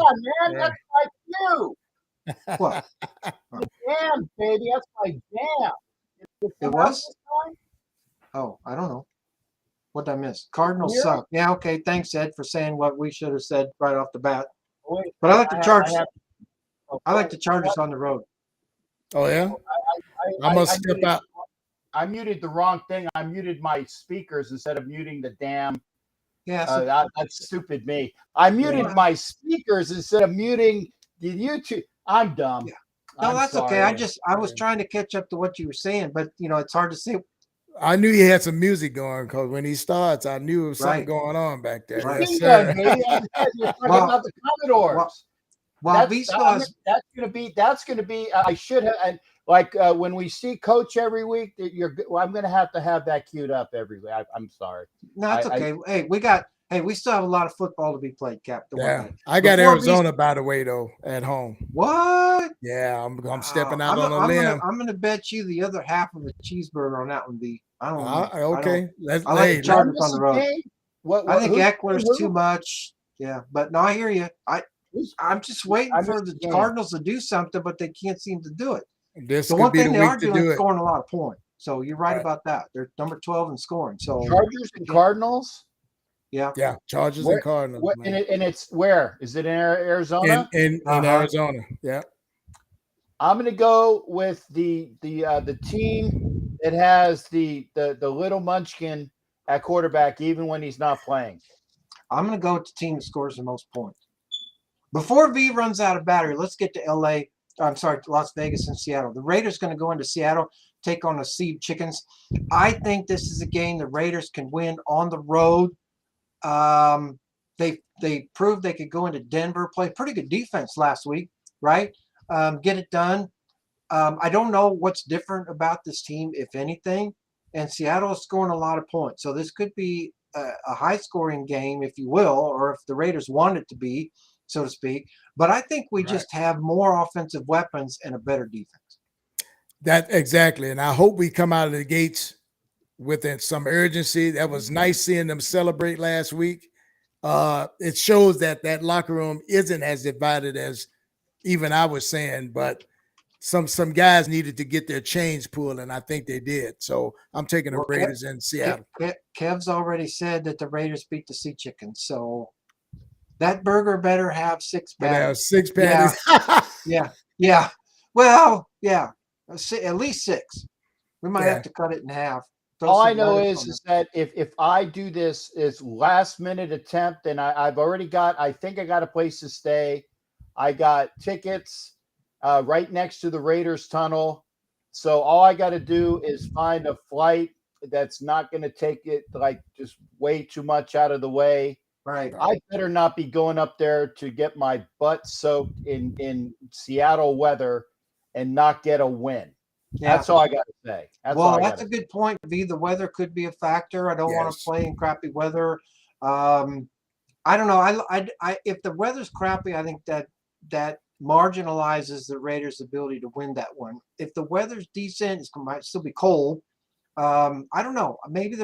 That's like you. What? Jam, baby. That's my jam. It was? Oh, I don't know. What did I miss? Cardinals suck. Yeah, okay. Thanks, Ed, for saying what we should have said right off the bat. But I like the Chargers. I like the Chargers on the road. Oh, yeah? I must step out. I muted the wrong thing. I muted my speakers instead of muting the damn. Yeah, that's stupid me. I muted my speakers instead of muting the YouTube. I'm dumb. Yeah. No, that's sorry. Okay. I was trying to catch up to what you were saying, but you know, it's hard to say. I knew he had some music going because when he starts, I knew there was something going on back there. Right. Yes, sir. You're talking about the Commodores. That's gonna be. I should have. And like when we see Coach every week, I'm gonna have to have that queued up every week. I'm sorry. No, it's okay. We still have a lot of football to be played, Cap. I got Arizona, by the way, though, at home. What? Yeah, I'm stepping out on a limb. I'm gonna bet you the other half of a cheeseburger on that one, B. I don't know. Okay. I like the Chargers on the road. I think Eckler's too much. Yeah, but no, I hear you. I'm just waiting for the Cardinals to do something, but they can't seem to do it. The one thing they are doing is scoring a lot of points. So you're right about that. They're number 12 in scoring. So Chargers and Cardinals. Yeah. Chargers and Cardinals. And it's where? Is it in Arizona? In Arizona. Yeah. I'm going to go with the team that has the little munchkin at quarterback, even when he's not playing. I'm going to go with the team that scores the most points. Before V runs out of battery, let's get to Las Vegas and Seattle. The Raiders going to go into Seattle, take on the Seed Chickens. I think this is a game the Raiders can win on the road. They proved they could go into Denver, play pretty good defense last week, right? Get it done. I don't know what's different about this team, if anything. And Seattle is scoring a lot of points. So this could be a high-scoring game, if you will, or if the Raiders want it to be, so to speak. But I think we just have more offensive weapons and a better defense. That exactly. And I hope we come out of the gates with some urgency. That was nice seeing them celebrate last week. It shows that locker room isn't as divided as even I was saying, but some guys needed to get their chains pulled, and I think they did. So I'm taking the Raiders in Seattle. Kev's already said that the Raiders beat the Sea Chickens, so that burger better have 6 patties. 6 patties. Yeah. Well, yeah, at least 6. We might have to cut it in half. All I know is that if I do this last minute attempt, and I've already got, I think I got a place to stay. I got tickets right next to the Raiders tunnel. So all I got to do is find a flight that's not going to take it like just way too much out of the way. Right. I better not be going up there to get my butt soaked in Seattle weather and not get a win. Yeah. That's all I got to say. That's a good point, V. The weather could be a factor. I don't want to play in crappy weather. I don't know. I if the weather's crappy, I think that marginalizes the Raiders' ability to win that one. If the weather's decent, it might still be cold. I don't know. Maybe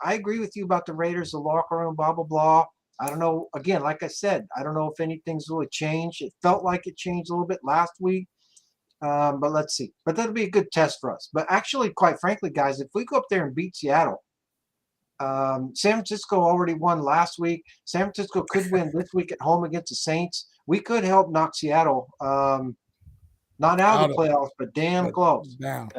I agree with you about the Raiders, the locker room, blah blah blah. I don't know. Again, like I said, I don't know if anything's really changed. It felt like it changed a little bit last week. But let's see. But that'll be a good test for us. But actually, quite frankly, guys, if we go up there and beat Seattle, San Francisco already won last week. San Francisco could win this week at home against the Saints. We could help knock Seattle not out of the playoffs, but damn close.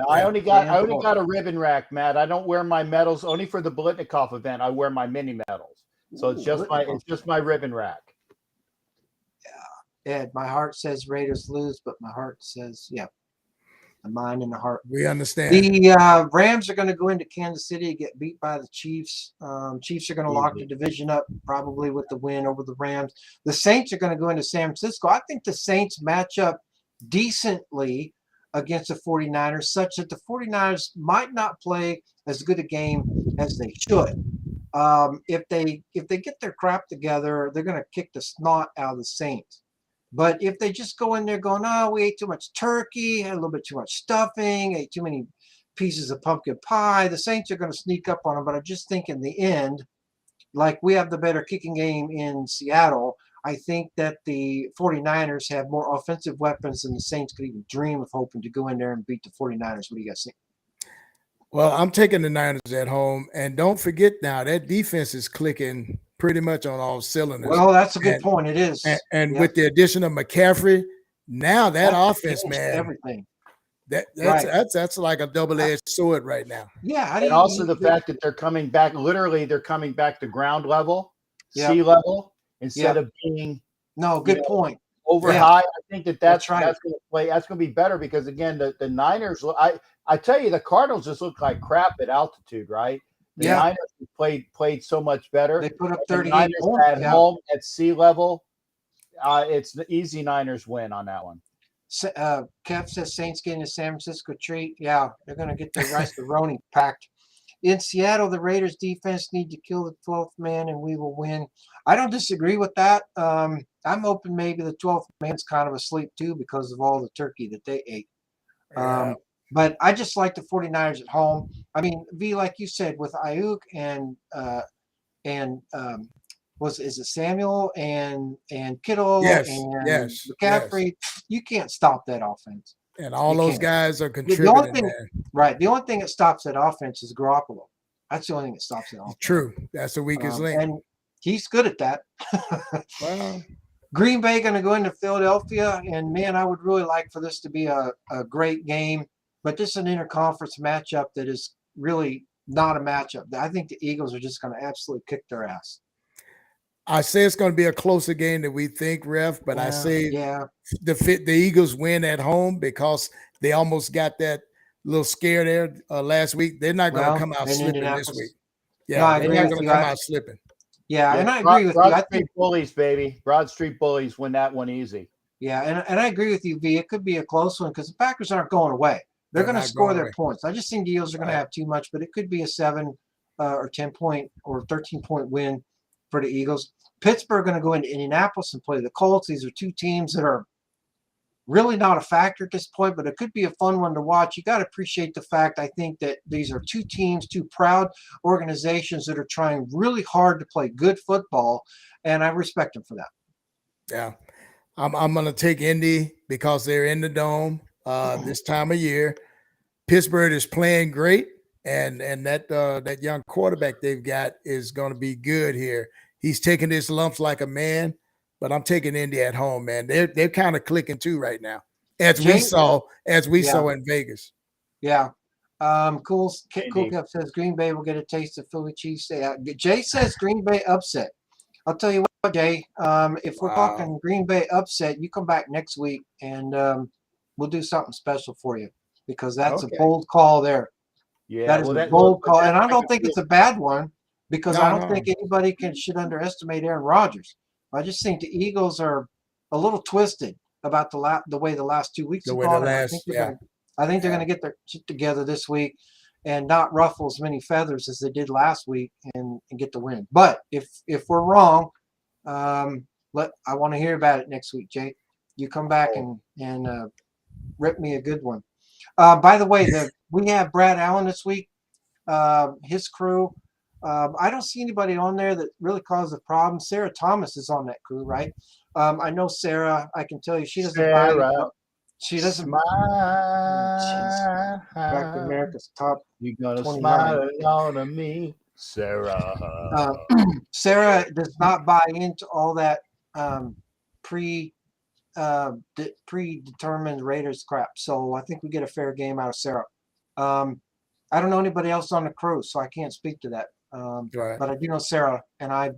I only got a ribbon rack, Matt. I don't wear my medals only for the Blitnikoff event. I wear my mini medals. So it's just my ribbon rack. Yeah. Ed, my heart says Raiders lose, but my heart says, the mind and the heart. We understand. The Rams are going to go into Kansas City and get beat by the Chiefs. Chiefs are going to lock the division up probably with the win over the Rams. The Saints are going to go into San Francisco. I think the Saints match up decently against the 49ers, such that the 49ers might not play as good a game as they should. If they get their crap together, they're going to kick the snot out of the Saints. But if they just go in there going, oh, we ate too much turkey, had a little bit too much stuffing, ate too many pieces of pumpkin pie, the Saints are going to sneak up on them. But I just think in the end, like we have the better kicking game in Seattle, I think that the 49ers have more offensive weapons than the Saints could even dream of hoping to go in there and beat the 49ers. What do you guys think? Well, I'm taking the Niners at home. And don't forget now, that defense is clicking pretty much on all cylinders. Well, that's a good point. It is. And with the addition of McCaffrey, now that offense, man, everything. That's like a double-edged sword right now. Yeah. And also the fact that they're coming back, literally they're coming back to ground level, sea level, instead of being good point. Over high. I think that's right. That's going to play. That's going to be better because again, the Niners. I tell you, the Cardinals just look like crap at altitude, right? The Niners played so much better. They put up 38 points at home at sea level. It's the easy Niners win on that one. Kev says Saints getting a San Francisco treat. Yeah, they're going to get their rice-a-roni packed. In Seattle, the Raiders defense need to kill the 12th man and we will win. I don't disagree with that. I'm hoping maybe the 12th man's kind of asleep too because of all the turkey that they ate. But I just like the 49ers at home. I mean, V, like you said, with Ayuk and is it Samuel and Kittle and McCaffrey, you can't stop that offense. And all those guys are contributing. The only thing that stops that offense is Garoppolo. That's the only thing that stops that offense. True. That's the weakest link. And he's good at that. Well, Green Bay going to go into Philadelphia. And, man, I would really like for this to be a great game. But this is an interconference matchup that is really not a matchup. I think the Eagles are just going to absolutely kick their ass. I say it's going to be a closer game than we think, Ref, but I say the Eagles win at home because they almost got that little scare there last week. They're not going to come out slipping this week. Yeah, they're not going to come out slipping. Yeah, and I agree with you. I think bullies, baby. Broad Street bullies win that one easy. Yeah, and I agree with you, V. It could be a close one because the Packers aren't going away. They're going to score their points. I just think the Eagles are going to have too much, but it could be a 7 or 10-point or 13-point win for the Eagles. Pittsburgh going to go into Indianapolis and play the Colts. These are two teams that are really not a factor at this point, but it could be a fun one to watch. You got to appreciate the fact, I think, that these are two teams, two proud organizations that are trying really hard to play good football, and I respect them for that. Yeah. I'm going to take Indy because they're in the Dome. this time of year. Pittsburgh is playing great, and that young quarterback they've got is going to be good here. He's taking his lumps like a man, but I'm taking Indy at home, man. They're kind of clicking too right now, as we saw in Vegas. Yeah. Cool Cup says Green Bay will get a taste of Philly cheesesteak. Jay says Green Bay upset. I'll tell you what, Jay. If we're talking Green Bay upset, you come back next week and we'll do something special for you, because that's a bold call there. Yeah, that is a bold call, and I don't think it's a bad one, because I don't think anybody should underestimate Aaron Rodgers. I just think the Eagles are a little twisted about the way the last 2 weeks have gone. I think they're going to get their shit together this week and not ruffle as many feathers as they did last week and get the win. But if we're wrong, I want to hear about it next week, Jay. You come back and rip me a good one. By the way, we have Brad Allen this week, his crew. I don't see anybody on there that really caused a problem. Sarah Thomas is on that crew, right? I know Sarah. I can tell you she doesn't buy. She doesn't. Smile. Back to America's top. You're gonna 29. smile on me, Sarah. Sarah does not buy into all that predetermined Raiders crap. So I think we get a fair game out of Sarah. I don't know anybody else on the crew, so I can't speak to that. But I do know Sarah, and I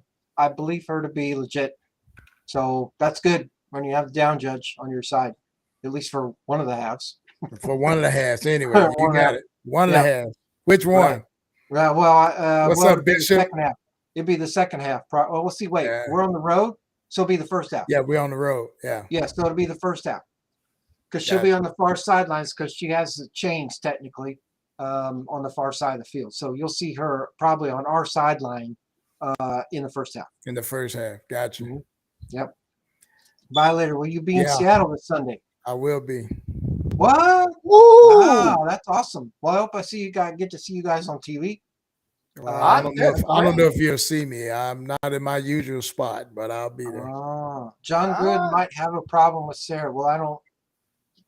believe her to be legit. So that's good when you have the down judge on your side, at least for one of the halves. For one of the halves, anyway. You got it. One of the halves. Which one? Right. Well, what's up, Bishop? Second half. It'd be the second half. Well, we'll see. Wait, we're on the road, so it'll be the first half. Yeah, we're on the road. Yeah. Yeah, so it'll be the first half, because she'll be on the far sidelines, because she has the chains technically on the far side of the field. So you'll see her probably on our sideline in the first half. In the first half. Gotcha. Mm-hmm. Yep. Violator, will you be in Seattle this Sunday? I will be. What? Woo! Wow, that's awesome. Well, I hope I get to see you guys on TV. I don't know if you'll see me. I'm not in my usual spot, but I'll be there. John Good might have a problem with Sarah. Well, I don't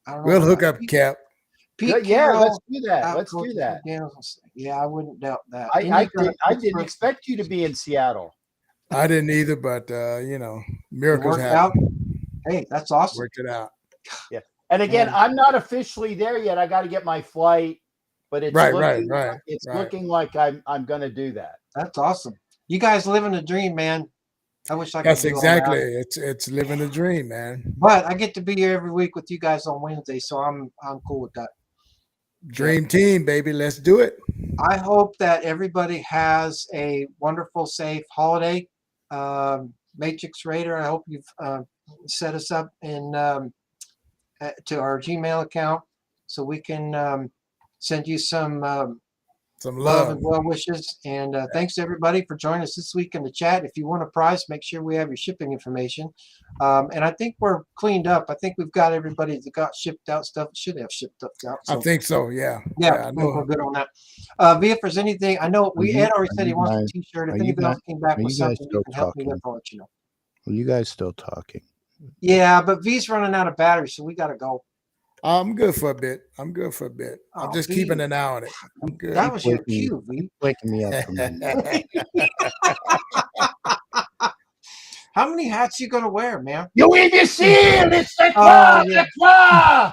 know. We'll hook up, Cap. Pete Carroll, let's do that. Let's do that. Yeah, I wouldn't doubt that. I didn't expect you to be in Seattle. I didn't either, but miracles happen. Hey, that's awesome. Worked it out. Yeah. And again, I'm not officially there yet. I got to get my flight, but it's looking like I'm going to do that. That's awesome. You guys living the dream, man. I wish I could. That's exactly. It's living the dream, man. But I get to be here every week with you guys on Wednesday, so I'm cool with that. Dream team, baby. Let's do it. I hope that everybody has a wonderful, safe holiday. Matrix Raider, I hope you've set us up in to our Gmail account so we can send you some love and well wishes. And thanks to everybody for joining us this week in the chat. If you want a prize, make sure we have your shipping information. And I think we're cleaned up. I think we've got everybody that got shipped out stuff should have shipped up out. So, I think so. Yeah. I think we're good on that. V, if there's anything, I know Ed already said he wants a T-shirt. If anybody else came back with something you can help me with, I'll let you know. Are you guys still talking? Yeah, but V's running out of battery, so we got to go. I'm good for a bit. I'm just keeping an eye on it. I'm good. That was your cue, V. Waking me up from that. How many hats you gonna wear, man? You even see it? It's the claw.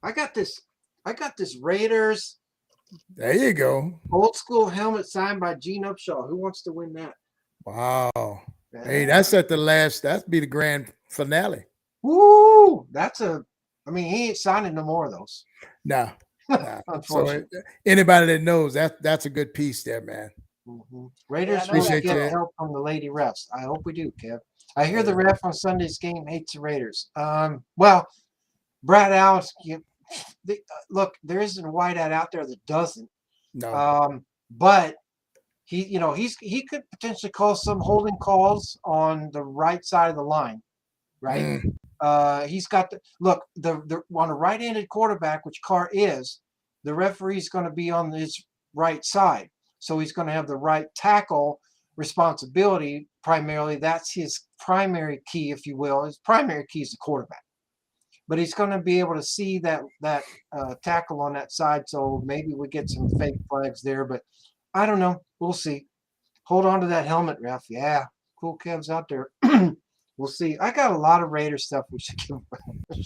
I got this Raiders. There you go. Old school helmet signed by Gene Upshaw. Who wants to win that? Wow. Hey, that's at the last. That'd be the grand finale. Woo! He ain't signing no more of those. No. So anybody that knows that's a good piece there, man. Mm-hmm. Raiders will get help from the lady refs. I hope we do, Kev. I hear the ref on Sunday's game hates the Raiders. Well, Brad Allen, look, there isn't a whiteout out there that doesn't. No. But he could potentially call some holding calls on the right side of the line, right? He's got the on a right-handed quarterback, which Carr is, the referee's going to be on his right side. So he's going to have the right tackle responsibility primarily. That's his primary key, if you will. His primary key is the quarterback. but he's going to be able to see that tackle on that side. So maybe we get some fake flags there, but I don't know. We'll see. Hold on to that helmet, ref. Yeah, cool Kev's out there. We'll see. I got a lot of Raiders stuff we should give away.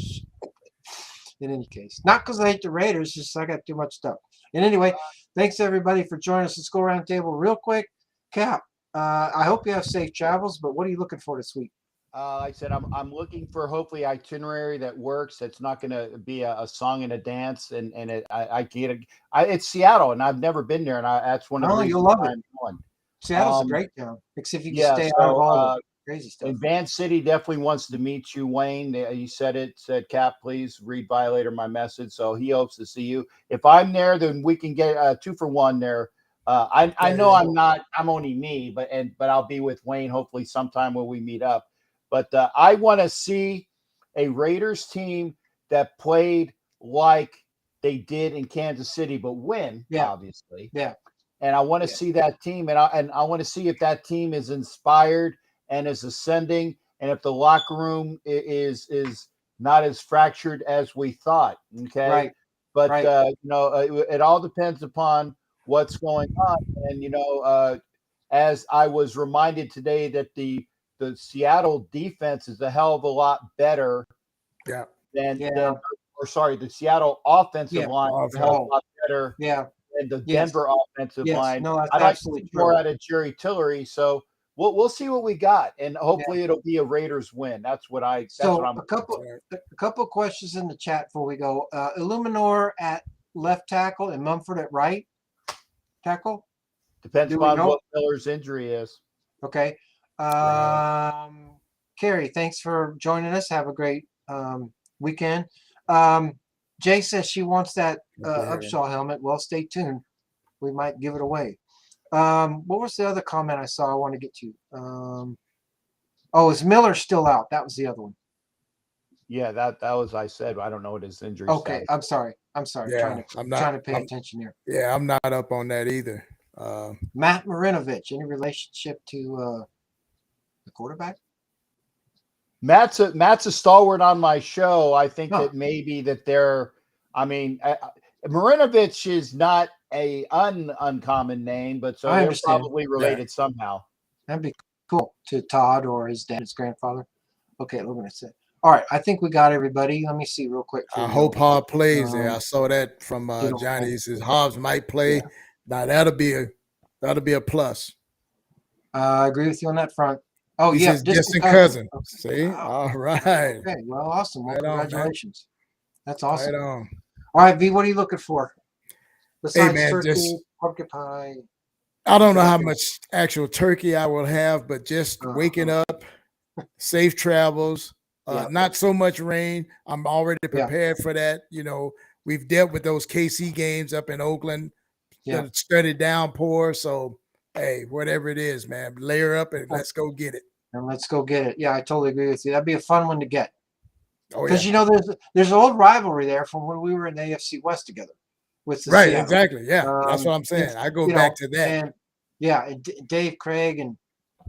In any case, not because I hate the Raiders, just I got too much stuff. And anyway, thanks everybody for joining us. Let's go around the table real quick. Cap, I hope you have safe travels, but what are you looking for this week? Like I said, I'm looking for hopefully itinerary that works. That's not going to be a song and a dance, and I get it. It's Seattle, and I've never been there, and that's one of the reasons you'll love I'm it. going. Seattle's a great town, except if you can stay out of all the crazy stuff. And Van City definitely wants to meet you, Wayne. He said, Cap, please read Violator my message. So he hopes to see you. If I'm there, then we can get 2-for-1 there. I know I'm only me, but I'll be with Wayne hopefully sometime when we meet up. But I want to see a Raiders team that played like they did in Kansas City, but win, obviously. Yeah. And I want to see that team, and I want to see if that team is inspired and is ascending, and if the locker room is not as fractured as we thought. Okay, right. But it all depends upon what's going on. And as I was reminded today that the Seattle defense is a hell of a lot better. The Seattle offensive line is a hell of a lot better. And the Denver offensive line. No, that's I like absolutely more true. out of Jerry Tillery. So we'll see what we got, and hopefully it'll be a Raiders win. That's what I'm. A couple of questions in the chat before we go. Illuminor at left tackle and Mumford at right tackle. Depends upon what Miller's injury is. Okay. Carrie, thanks for joining us. Have a great weekend. Jay says she wants that Upshaw helmet. Well, stay tuned. We might give it away. What was the other comment I saw I want to get to? Is Miller still out? That was the other one. Yeah, that was I said. I don't know what his injury. Okay, I'm sorry. Yeah, I'm trying to pay attention here. Yeah, I'm not up on that either. Matt Marinovich, any relationship to the quarterback? Matt's a stalwart on my show. I think that maybe that they're. I mean, Marinovich is not a uncommon name, but so they're probably related somehow. That'd be cool to Todd or his dad, his grandfather. Okay, look at that. All right, I think we got everybody. Let me see real quick. I hope Hobbs plays there. I saw that from Johnny. He says Hobbs might play. Yeah. Now that'll be a plus. I agree with you on that front. Oh, he says distant cousin. Okay. See, all right. Okay, well, awesome. Well, congratulations. That's awesome. Right on. All right, V, what are you looking for? Besides turkey, pumpkin pie. I don't know how much actual turkey I will have, but just waking up, safe travels. Not so much rain. I'm already prepared for that. We've dealt with those KC games up in Oakland. Steady downpour. So, hey, whatever it is, man, layer up and let's go get it. And let's go get it. Yeah, I totally agree with you. That'd be a fun one to get. Because there's an old rivalry there from when we were in the AFC West together. With the right, Seattle. Exactly. Yeah, that's what I'm saying. I go back to that. And Dave Craig and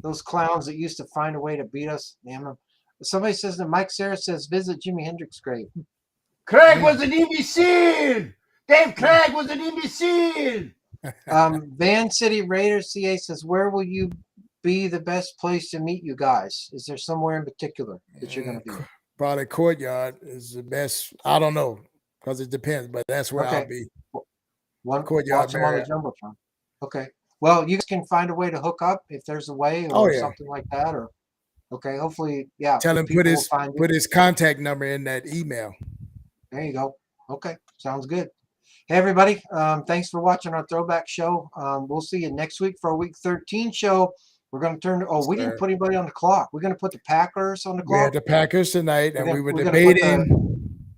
those clowns that used to find a way to beat us. Damn them. Somebody says that Mike Sarah says visit Jimi Hendrix grave. Craig was an imbecile. Dave Craig was an imbecile. Van City Raiders CA says, where will you be the best place to meet you guys? Is there somewhere in particular that you're going to be? Probably Courtyard is the best. I don't know because it depends, but that's where I'll be. One Courtyard on the Jumbotron. Okay. Well, you can find a way to hook up if there's a way or something like that. Or hopefully, Tell him put his contact number in that email. There you go. Okay, sounds good. Hey everybody, thanks for watching our throwback show. We'll see you next week for our week 13 show. We're going to turn. We didn't put anybody on the clock. We're going to put the Packers on the clock. We had the Packers tonight, and we were debating.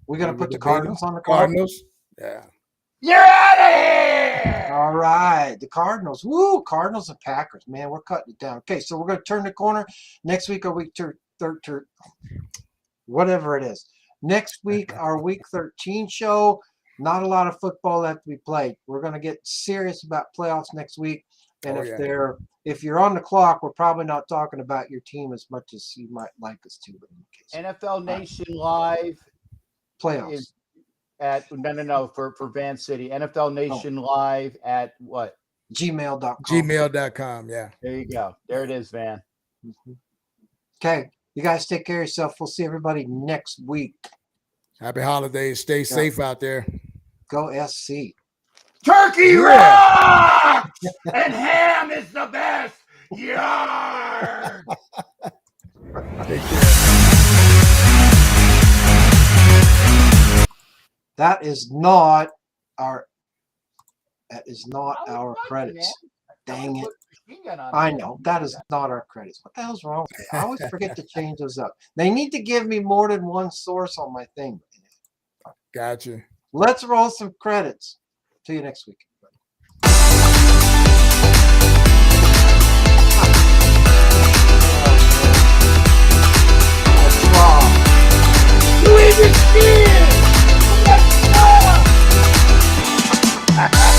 We're going to put the Cardinals on the clock. Cardinals. Yeah. You're out of here. All right, the Cardinals. Woo, Cardinals and Packers. Man, we're cutting it down. Okay, so we're going to turn the corner next week. Our week whatever it is. Next week, our week 13 show. Not a lot of football left to be played. We're going to get serious about playoffs next week. And if you're on the clock, we're probably not talking about your team as much as you might like us to. NFL Nation Live playoffs. At no for Van City. NFL Nation Live at what? Gmail.com. Gmail.com. Yeah. There you go. There it is, Van. Okay. You guys take care of yourself. We'll see everybody next week. Happy holidays. Stay safe out there. Go SC. Turkey rocks! And ham is the best. Yarr! Take care. That is not our credits. Dang it. I know. That is not our credits. What the hell's wrong with me? I always forget to change those up. They need to give me more than one source on my thing. Gotcha. Let's roll some credits. See you next week. You even see it!